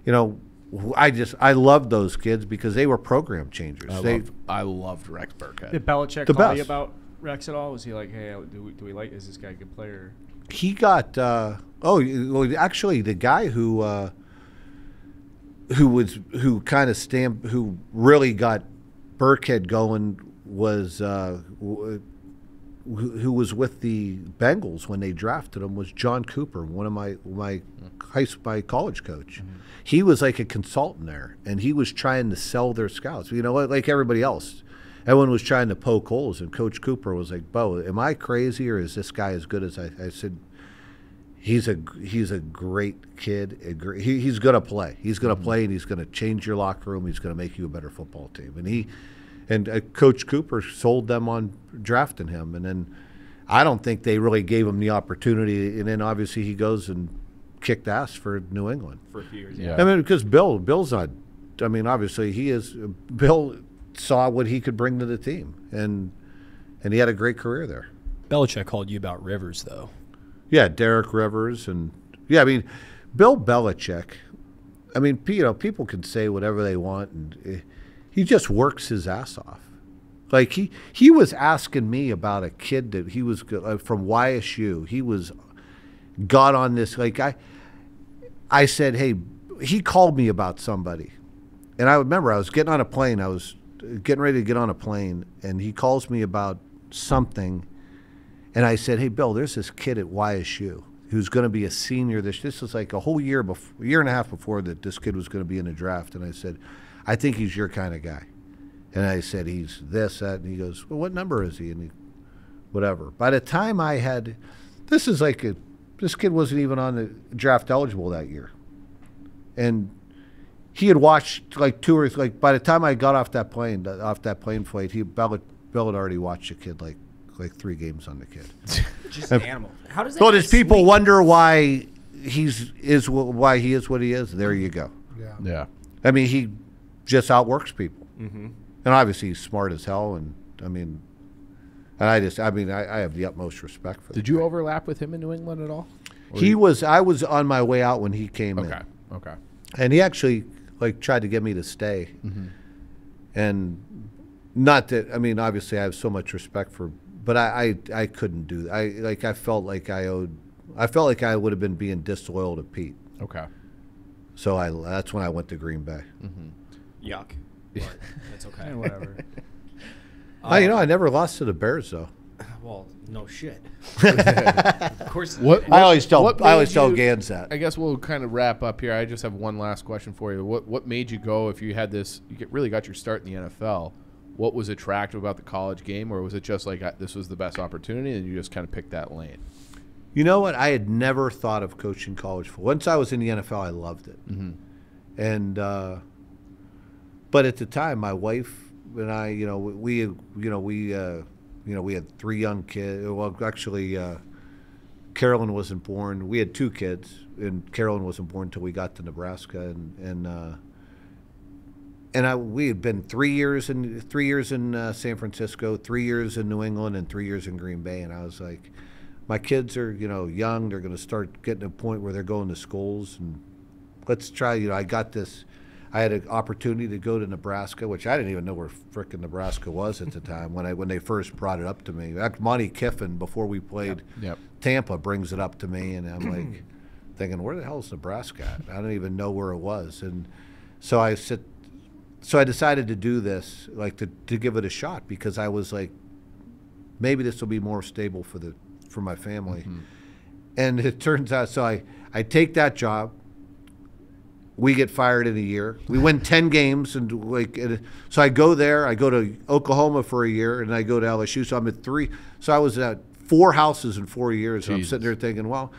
I loved those kids because they were program changers. I loved Rex Burkhead. Did Belichick call you about Rex at all? Was he like, hey, do we like, is this guy a good player? He got, actually the guy who really got Burkhead going was who was with the Bengals when they drafted him was John Cooper, one of my college coach. Mm-hmm. He was like a consultant there, and he was trying to sell their scouts. Like everybody else, everyone was trying to poke holes, and Coach Cooper was like, "Bo, am I crazy, or is this guy as good as I said?" He's a great kid. He's going to play. He's going to play, and he's going to change your locker room. He's going to make you a better football team. And Coach Cooper sold them on drafting him. And then I don't think they really gave him the opportunity. And then obviously he goes and kicked ass for New England for a few years. Yeah. I mean, because Bill's not. I mean, obviously he is. Bill saw what he could bring to the team, and he had a great career there. Belichick called you about Rivers, though. Yeah, Derek Rivers, and I mean, Bill Belichick. I mean, people can say whatever they want, and he just works his ass off. Like he was asking me about a kid that he was from YSU. He got on this. Like I said, hey, he called me about somebody, and I remember I was getting on a plane. I was getting ready to get on a plane, and he calls me about something. And I said, hey, Bill, there's this kid at YSU who's going to be a senior. This was like a whole year and a half before that this kid was going to be in the draft. And I said, I think he's your kind of guy. And I said, he's this, that. And he goes, well, what number is he? And whatever. By the time this kid wasn't even on the draft eligible that year. And he had watched by the time I got off that plane flight, Bill had already watched a kid like 3 games on the kid. Just an animal. How does that? Well, does people wonder why he is what he is? There you go. Yeah. I mean, he just outworks people, Mm-hmm. and obviously he's smart as hell. And I have the utmost respect for. Did you overlap with him in New England at all? I was on my way out when he came in. Okay. And he actually like tried to get me to stay. And not that, I mean, obviously I have so much respect for, but I couldn't do that. I felt like I would have been being disloyal to Pete. Okay. So that's when I went to Green Bay. Yuck. But that's okay. Whatever. I never lost to the Bears though. Well, no shit. Of course. I always tell you- Gans that. I guess we'll kind of wrap up here. I just have one last question for you. What made you go, if you had this, really got your start in the NFL, what was attractive about the college game, or was it just like this was the best opportunity and you just kind of picked that lane? You know what? I had never thought of coaching college football. Once I was in the NFL, I loved it. And but at the time, my wife and I, we had 3 young kids. Well, actually, Carolyn wasn't born. We had 2 kids, and Carolyn wasn't born until we got to Nebraska. We had been 3 years in San Francisco, 3 years in New England, and 3 years in Green Bay. And I was like, my kids are young. They're going to start getting to a point where they're going to schools, and let's try. I got this. I had an opportunity to go to Nebraska, which I didn't even know where frickin' Nebraska was at the time when they first brought it up to me. Monty Kiffin, before we played Tampa, brings it up to me, and I'm like thinking, where the hell is Nebraska at? I don't even know where it was. And so I decided to do this, like to give it a shot, because I was like, maybe this will be more stable for my family. And it turns out, so I take that job. We get fired in a year. We win 10 games, and so I go there. I go to Oklahoma for a year, and I go to LSU. So I'm at 3. So I was at 4 houses in 4 years. And I'm sitting there thinking, well,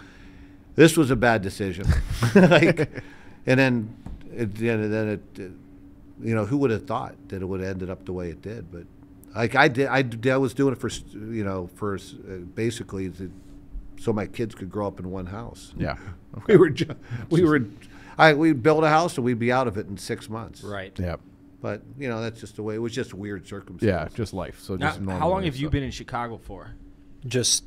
this was a bad decision. And then at the end of it, who would have thought that it would have ended up the way it did? But like I was doing it for basically so my kids could grow up in one house. Yeah, okay. We'd build a house and we'd be out of it in 6 months. Right. Yeah. But that's just the way. It was just weird circumstances. Yeah, just life. So Now, just normal. how long life have you stuff. been in Chicago for? Just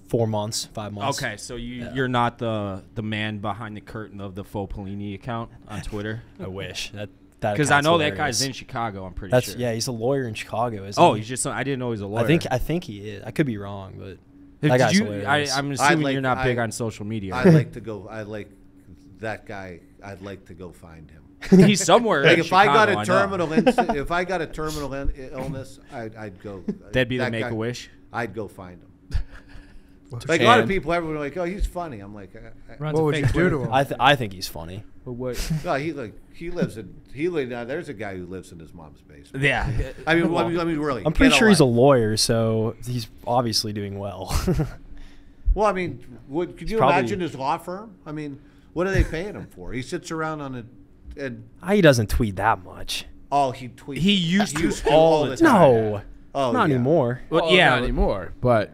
4 months, 5 months. Okay, so you're not the man behind the curtain of the Bo Pelini account on Twitter? I wish that Because I account's know that hilarious. guy's in Chicago. I'm pretty That's sure. yeah, he's a lawyer in Chicago. Isn't Oh, he? he's just. I didn't know he was a lawyer. I think he is. I could be wrong, but that Did guy's you, hilarious. I'm assuming like- you're not big I- on social media. I'd like to go. I like that guy. I'd like to go find him. He's somewhere. Like in if I got Chicago, a know. terminal, if I got a terminal illness, I'd go. That'd be the that Make guy- a Wish. I'd go find him. Like a lot of people, everyone are like, "Oh, he's funny." I'm like, What would you do to him? I think he's funny. But what? "No, there's a guy who lives in his mom's basement." Yeah. I mean, really. I'm pretty sure he's a lie. lawyer, so he's obviously doing well. Well, I mean, could you probably- imagine his law firm? I mean, what are they paying him for? He sits around on and He doesn't tweet that much. he tweets. He used to all the time. No, Oh, not yeah. anymore. Well, Well, yeah. not anymore. But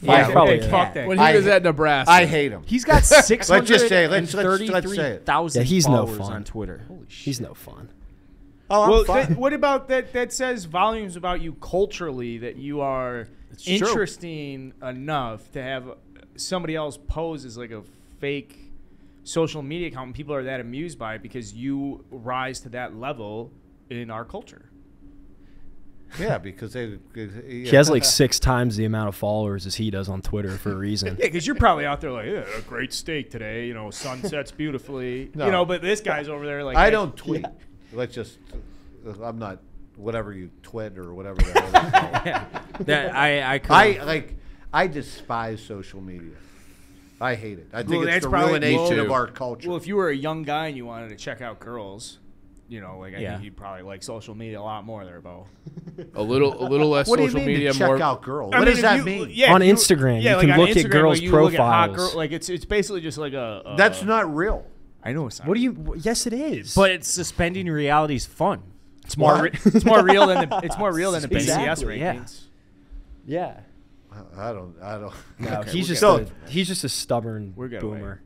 Yeah, probably. Fuck that. when he was at Nebraska, I hate him. He's got 633,000 say it. Yeah, he's no followers fun. on Twitter. Holy shit. He's no fun. Oh, I'm Well, fine. what about that? That says volumes about you culturally, that you are true. interesting enough to have somebody else pose as like a fake social media account, and people are that amused by it because you rise to that level in our culture. Yeah, because He has like 6 times the amount of followers as he does on Twitter for a reason. Yeah, because you're probably out there like, yeah, a great steak today. Sun sets beautifully. No. But this guy's over there like, I hey, don't tweet. Let's just. I'm not whatever you twit or whatever the hell they call it. That I I despise social media. I hate it. I think Well, it's that's the probably- ruination Well, of our culture. Well, if you were a young guy and you wanted to check out girls, I Yeah. think you'd probably like social media a lot more there, Bo. a little less what do you social mean media, to check more. out girls? I What mean, does if that you- mean? yeah, On if Instagram, you like can on look at Instagram, girls' like, you look at hot profiles. like it's basically just like a. That's not real. I know it's not. What do you? Yes, it is. But it's suspending reality's fun. It's more. What? It's more real than the. It's more real than the BCS Exactly, yeah. rankings. yeah. I don't. No, Okay, he's we're just good. he's just a stubborn We're good boomer.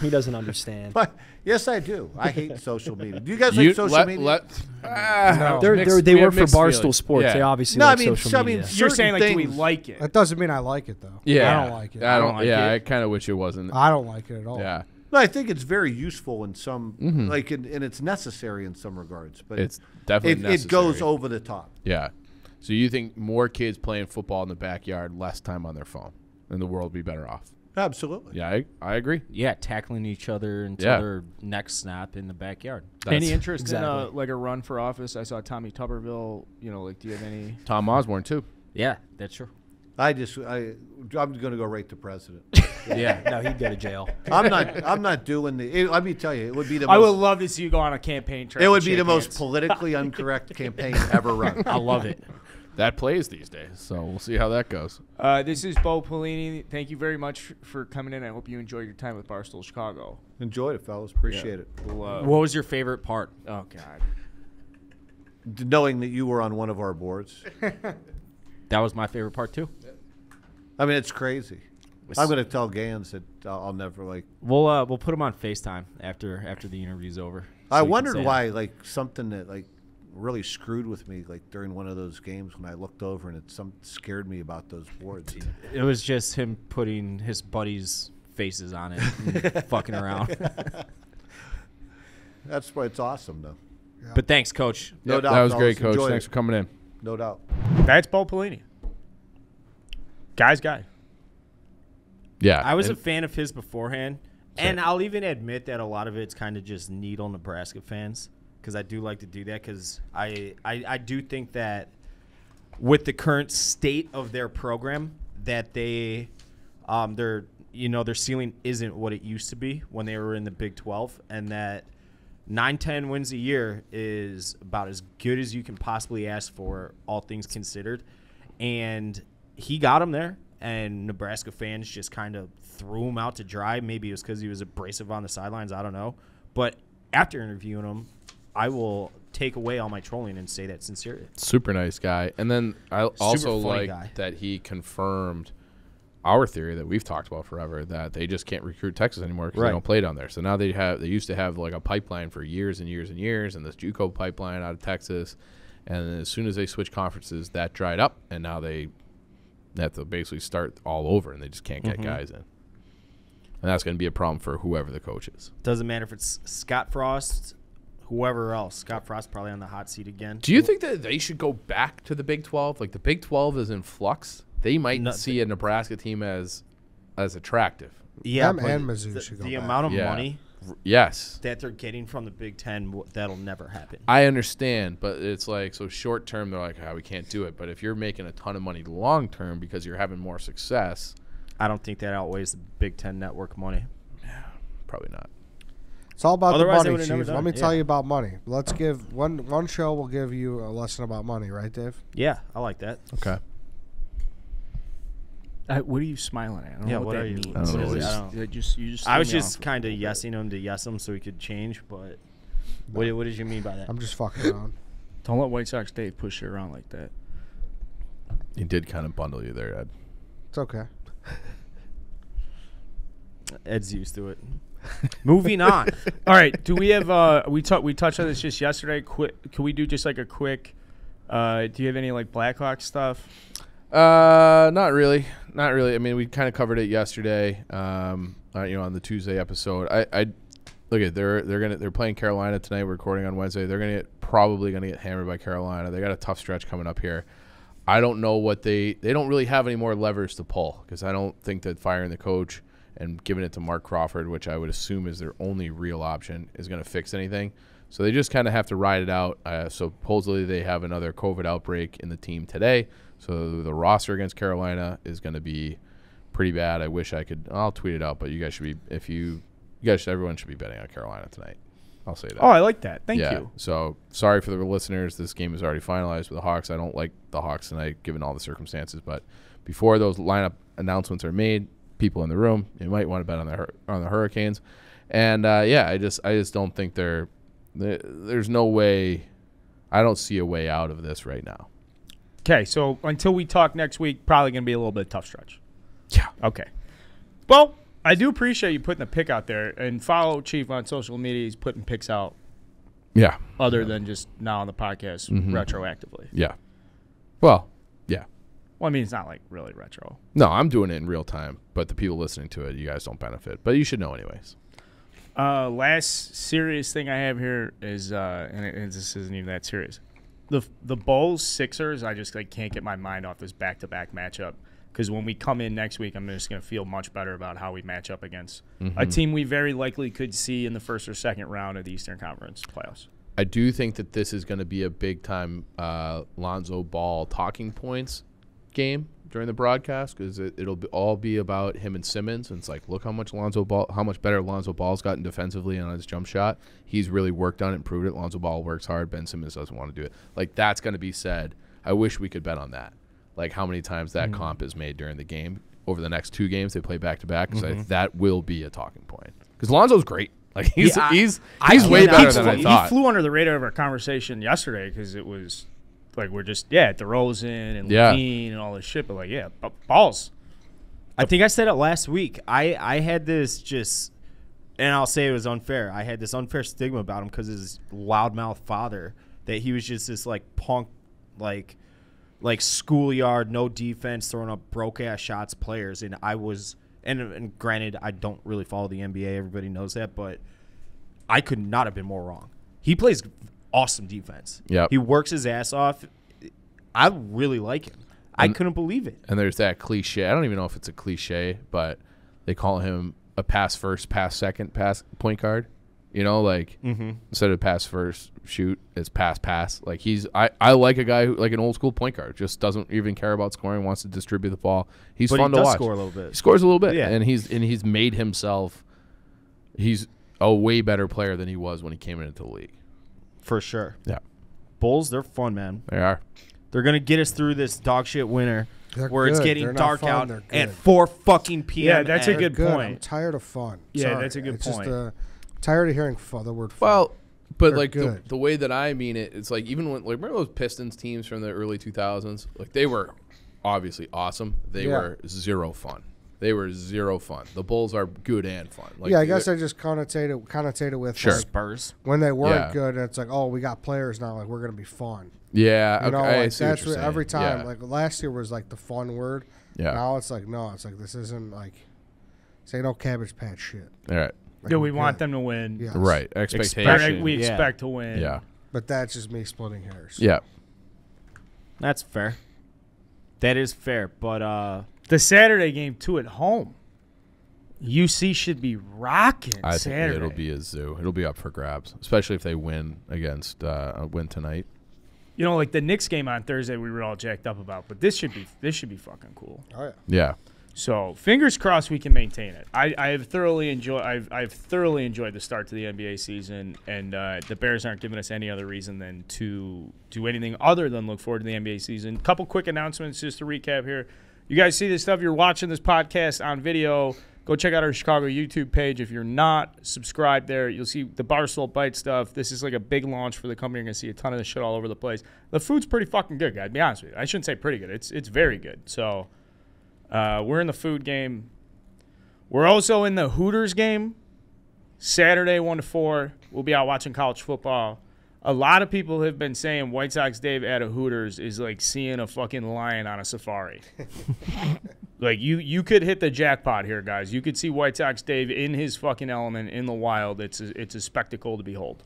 He doesn't understand. But yes, I do. I hate social media. Do you guys You like social media? They work for Barstool Sports. Yeah. They obviously No, I like mean, social I mean, media. You're saying like, do we things- like it? That doesn't mean I like it though. Yeah, I don't like it. I don't. like yeah, it. I kind of wish it wasn't. I don't like it at all. Yeah. No, I think it's very useful in some, and it's necessary in some regards. But It's definitely necessary. it goes over the top. Yeah. So you think more kids playing football in the backyard, less time on their phone, and the world would be better off? Absolutely. Yeah, I agree. Yeah, tackling each other until their neck snap in the backyard. Any interest in exactly. a run for office? I saw Tommy Tuberville. Do you have any? Tom Osborne too. Yeah, that's true. I'm going to go right to president. Yeah. No, he'd go to jail. I'm not doing let me tell you, it would be the I would most, love to see you go on a campaign trail. it would and be shake the most hands. politically incorrect campaign ever run. I love it. That plays these days, so we'll see how that goes. This is Bo Pelini. Thank you very much for coming in. I hope you enjoyed your time with Barstool Chicago. Enjoyed it, fellas. Appreciate it. We'll, What was your favorite part? oh God. Knowing that you were on one of our boards. That was my favorite part too. I mean, it's crazy. I'm going to tell Gans that I'll never We'll put him on FaceTime after the interview's over. I so he can wondered say why something that really screwed with me during one of those games when I looked over and it scared me about those boards. it was just him putting his buddies' faces on it and fucking around. That's why it's awesome, though. But thanks, Coach. No doubt. That was fellas. great, Coach. Enjoyed Thanks it. for coming in. No doubt. That's Bo Pelini. Guy's guy. Yeah, I was a and- fan of his beforehand, and I'll even admit that a lot of it's kind of just needle Nebraska fans because I do like to do that because I do think that with the current state of their program that their ceiling isn't what it used to be when they were in the Big 12, and that 9-10 wins a year is about as good as you can possibly ask for, all things considered. And he got him there, and Nebraska fans just kind of threw him out to dry. Maybe it was because he was abrasive on the sidelines. I don't know. But after interviewing him, I will take away all my trolling and say that sincerely. Super nice guy. And then I also funny like guy. that he confirmed our theory that we've talked about forever, that they just can't recruit Texas anymore because Right. they don't play down there. So now they used to have a pipeline for years and years and years, and this JUCO pipeline out of Texas. And as soon as they switched conferences, that dried up, and now they have to basically start all over, and they just can't get guys in. And that's going to be a problem for whoever the coach is. Doesn't matter if it's Scott Frost, whoever else. Scott Frost probably on the hot seat again. Do you think that they should go back to the Big 12? Like, the Big 12 is in flux. They might see a Nebraska team as attractive. Yeah, Them but and Mizzou should go the back. amount of Yeah. money Yes. that they're getting from the Big Ten, that'll never happen. I understand, but it's so short term, they're like, we can't do it. But if you're making a ton of money long term because you're having more success, I don't think that outweighs the Big Ten network money. probably not. It's all about Otherwise, they the money, would've never Chief. done Let me it. tell Yeah. you about money. Let's give one show. Will give you a lesson about money, right, Dave? Yeah, I like that. Okay. What are you smiling at? I don't Yeah, know what that are you- means. I don't know what It's- I don't- you just I was threw me just off. kind of yesing him to yes him so he could change, but what did you mean by that? I'm just fucking around. Don't let White Sox Dave push you around like that. He did kind of bundle you there, Ed. It's okay. Ed's used to it. Moving on. All right. Do we have we touched on this just yesterday. Can we do just a quick? Do you have any Blackhawks stuff? Not really. Not really. I mean, we kind of covered it yesterday. On the Tuesday episode. I look at they're playing Carolina tonight. We're recording on Wednesday. They're probably gonna get hammered by Carolina. They got a tough stretch coming up here. I don't know what they don't really have any more levers to pull, because I don't think that firing the coach and giving it to Mark Crawford, which I would assume is their only real option, is going to fix anything. So they just kind of have to ride it out. Supposedly they have another COVID outbreak in the team today. So the roster against Carolina is going to be pretty bad. I wish I could. I'll tweet it out, but you guys should be. Everyone should be betting on Carolina tonight. I'll say that. Oh, I like that. Thank you. So sorry for the listeners. This game is already finalized with the Hawks. I don't like the Hawks tonight, given all the circumstances. But before those lineup announcements are made, people in the room, you might want to bet on the Hurricanes. And I just don't think there's no way. I don't see a way out of this right now. Okay, so until we talk next week, probably going to be a little bit tough stretch. Yeah. Okay. Well, I do appreciate you putting the pick out there, and follow Chief on social media. He's putting picks out Yeah. other than just now on the podcast retroactively. Yeah. Well, yeah. Well, I mean, it's not really retro. No, I'm doing it in real time, but the people listening to it, you guys don't benefit. But you should know anyways. Last serious thing I have here is, and this isn't even that serious. The Bulls Sixers, I just can't get my mind off this back-to-back matchup. Because when we come in next week, I'm just going to feel much better about how we match up against a team we very likely could see in the first or second round of the Eastern Conference playoffs. I do think that this is going to be a big-time Lonzo Ball talking points game during the broadcast because it'll all be about him and Simmons. And it's like, look how much better Lonzo Ball's gotten defensively on his jump shot. He's really worked on it, improved it. Lonzo Ball works hard. Ben Simmons doesn't want to do it. Like, that's going to be said. I wish we could bet on that. Like how many times that comp is made during the game over the next 2 games they play back-to-back. Because that will be a talking point. Because Lonzo's great. Like he's way better than I thought. He flew under the radar of our conversation yesterday because it was like we're just DeRozan and Levine and all this shit, but balls. I think I said it last week. I had this and I'll say it was unfair. I had this unfair stigma about him because his loudmouth father that he was just this punk like schoolyard, no defense, throwing up broke ass shots players, and I was. And granted, I don't really follow the NBA. Everybody knows that, but I could not have been more wrong. He plays awesome defense. Yep. He works his ass off. I really like him. I couldn't believe it. And there's that cliche. I don't even know if it's a cliche, but they call him a pass first, pass second, pass point guard. You know, instead of pass first, shoot, it's pass. Like I like a guy who an old school point guard, just doesn't even care about scoring, wants to distribute the ball. He's fun to watch. He score a little bit. He scores a little bit, yeah. And he's made himself. He's a way better player than he was when he came into the league. For sure. Yeah. Bulls, they're fun, man. They are. They're gonna get us through this dog shit winter. Where it's getting dark out at 4 fucking p.m. Yeah, that's a good point. I'm tired of fun. Yeah, Sorry. that's a good point. Just, tired of hearing the word fun. Well, but They're the way that I mean it, it's like even when remember those Pistons teams from the early 2000s? Like they were obviously awesome. They were zero fun. The Bulls are good and fun. I guess I just connotated with Spurs when they weren't good. And it's like, oh, we got players now. Like we're gonna be fun. Yeah, you know, okay, that's what every time. Yeah. Like last year was the fun word. Yeah. Now it's like no, it's like this isn't say no Cabbage Patch shit. All right. Do we want them to win? Yes. Right. Expectation. We expect to win. Yeah. But that's just me splitting hairs. Yeah. That's fair. That is fair, but the Saturday game too at home. UC should be rocking. I Saturday. think it'll be a zoo. It'll be up for grabs, especially if they win win tonight. You know, the Knicks game on Thursday, we were all jacked up about, but this should be fucking cool. Oh yeah. Yeah. So fingers crossed we can maintain it. I've thoroughly enjoyed the start to the NBA season, and the Bears aren't giving us any other reason than to do anything other than look forward to the NBA season. Couple quick announcements just to recap here. You guys see this stuff. You're watching this podcast on video. Go check out our Chicago YouTube page. If you're not subscribed there, you'll see the Barstool Bite stuff. This is a big launch for the company. You're going to see a ton of this shit all over the place. The food's pretty fucking good, guys. To be honest with you. I shouldn't say pretty good. It's very good. So we're in the food game. We're also in the Hooters game. Saturday, 1 to 4. We'll be out watching college football. A lot of people have been saying White Sox Dave at a Hooters is like seeing a fucking lion on a safari. You could hit the jackpot here, guys. You could see White Sox Dave in his fucking element in the wild. It's a spectacle to behold.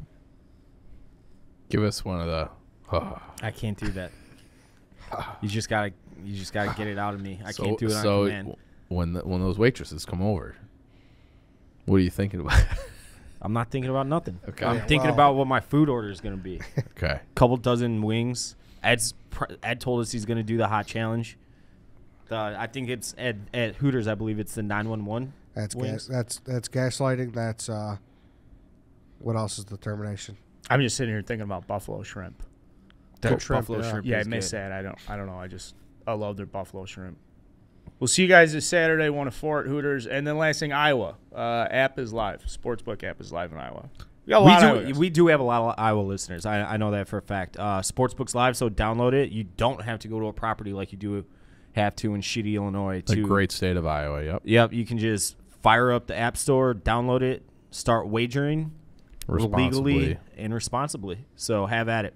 Give us one of the. I can't do that. You just gotta get it out of me. I can't do it on command. When those waitresses come over, what are you thinking about? I'm not thinking about nothing. Okay. I'm thinking about what my food order is gonna be. Okay. Couple dozen wings. Ed told us he's gonna do the hot challenge. I think it's at Hooters. I believe it's the 911. That's gaslighting. That's what else is the termination? I'm just sitting here thinking about buffalo shrimp. Buffalo shrimp. Yeah, I miss that. I don't know. I love their buffalo shrimp. We'll see you guys this Saturday, 1 to 4 at Hooters. And then last thing, Iowa. App is live. Sportsbook app is live in Iowa. We do have a lot of Iowa listeners. I know that for a fact. Sportsbook's live, so download it. You don't have to go to a property like you do have to in shitty Illinois. The great state of Iowa, yep. Yep, you can just fire up the App Store, download it, start wagering legally and responsibly. So have at it.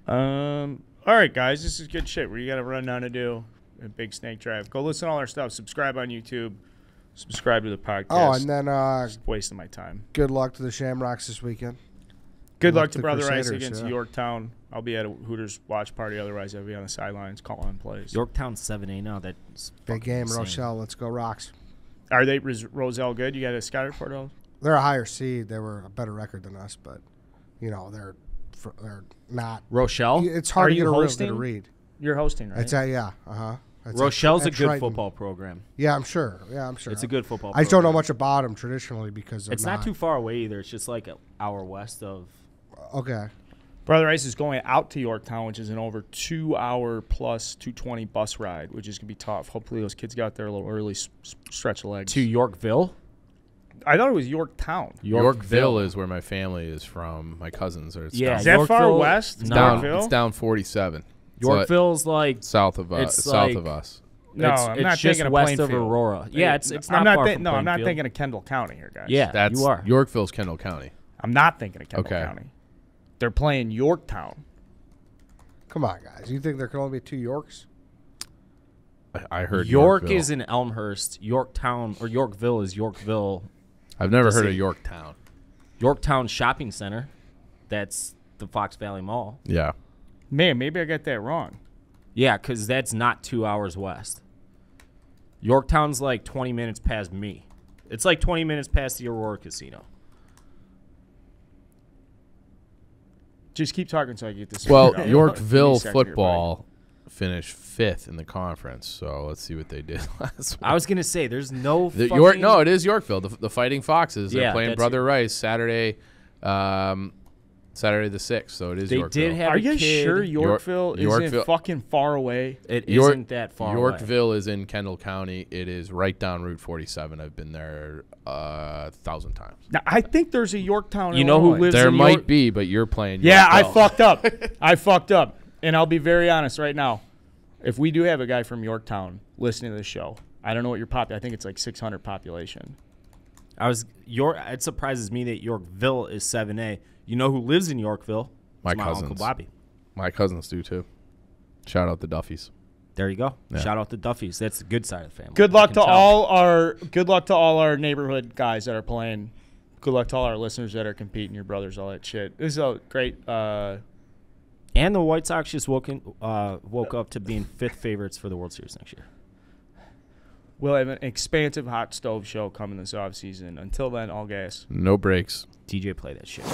All right, guys, this is good shit. We got a rundown to do. A big snake drive. Go listen to all our stuff. Subscribe on YouTube. Subscribe to the podcast. Oh, and then Just wasting my time. good luck to the Shamrocks this weekend. Good luck to to the Brother Rice Crusaders, against yeah. Yorktown. I'll be at a Hooters watch party. Otherwise, I'll be on the sidelines calling plays. Yorktown's 7A now. That's Big game, insane. Rochelle. Let's go Rocks. Are they Roselle good? You got a scout report on? They're a higher seed. They were a better record than us, but they're not. Rochelle? It's hard Are to you get a real hosting? good read. You're hosting, right? It's yeah, It's Rochelle's at a good Triton. football program. Yeah, I'm sure. It's a good football I just don't know program. much about them traditionally because It's not too far away either. It's just like an hour west of. Okay. Brother Rice is going out to Yorktown, which is an over 2 hour plus 220 bus ride, which is going to be tough. Hopefully those kids got there a little early, stretch the legs. To Yorkville? I thought it was Yorktown. Yorkville is where my family is from. My cousins are. Is that far Yorkville- west? No. Yorkville? It's down 47. Yorkville's like South of it's south like- of us. No, it's, I'm it's not just thinking of west of Plainfield. Aurora. Yeah, it's not I'm not far thi- from No, I'm not Plainfield. thinking of Kendall County here, guys. Yeah, That's you are. Yorkville's Kendall County. I'm not thinking of Kendall Okay. County. They're playing Yorktown. Come on, guys. You think there can only be 2 Yorks? I heard York Yorkville. is in Elmhurst. Yorktown or Yorkville is Yorkville. I've never the heard of city. Yorktown. Yorktown Shopping Center. That's the Fox Valley Mall. Yeah. Man, maybe I got that wrong. Yeah, because that's not 2 hours west. Yorktown's like 20 minutes past me. It's like 20 minutes past the Aurora Casino. Just keep talking so I get this. Well, figured out. Yorkville Give me a second here, football finished 5th in the conference, so let's see what they did last week. I was going to say, there's no The fucking... No, it is Yorkville. The Fighting Foxes. They're Yeah, playing that's Brother Rice Saturday, Saturday the 6th. So it is They Yorkville. did have Are a you kid. sure Yorkville isn't Yorkville- fucking far away? It York- isn't that far away. Yorkville is in Kendall County. It is right down Route 47. I've been there 1,000 times. Now, I think there's a Yorktown. You know who Illinois. lives There in might York- be, but you're playing. Yeah, I Yorkville. fucked up. I fucked up. And I'll be very honest right now. If we do have a guy from Yorktown listening to the show, I don't know what your I think it's like 600 population. It surprises me that Yorkville is 7A. You know who lives in Yorkville? My It's cousins. Uncle Bobby. My cousins do too. Shout out the Duffys. There you go. Yeah. Shout out to Duffy's. That's the good side of the family. Good I luck can to tell. all our neighborhood guys that are playing. Good luck to all our listeners that are competing, your brothers, all that shit. This is a great And the White Sox just woke up to being 5th favorites for the World Series next year. we'll have an expansive hot stove show coming this offseason. Until then, all gas. No breaks. TJ, play that shit.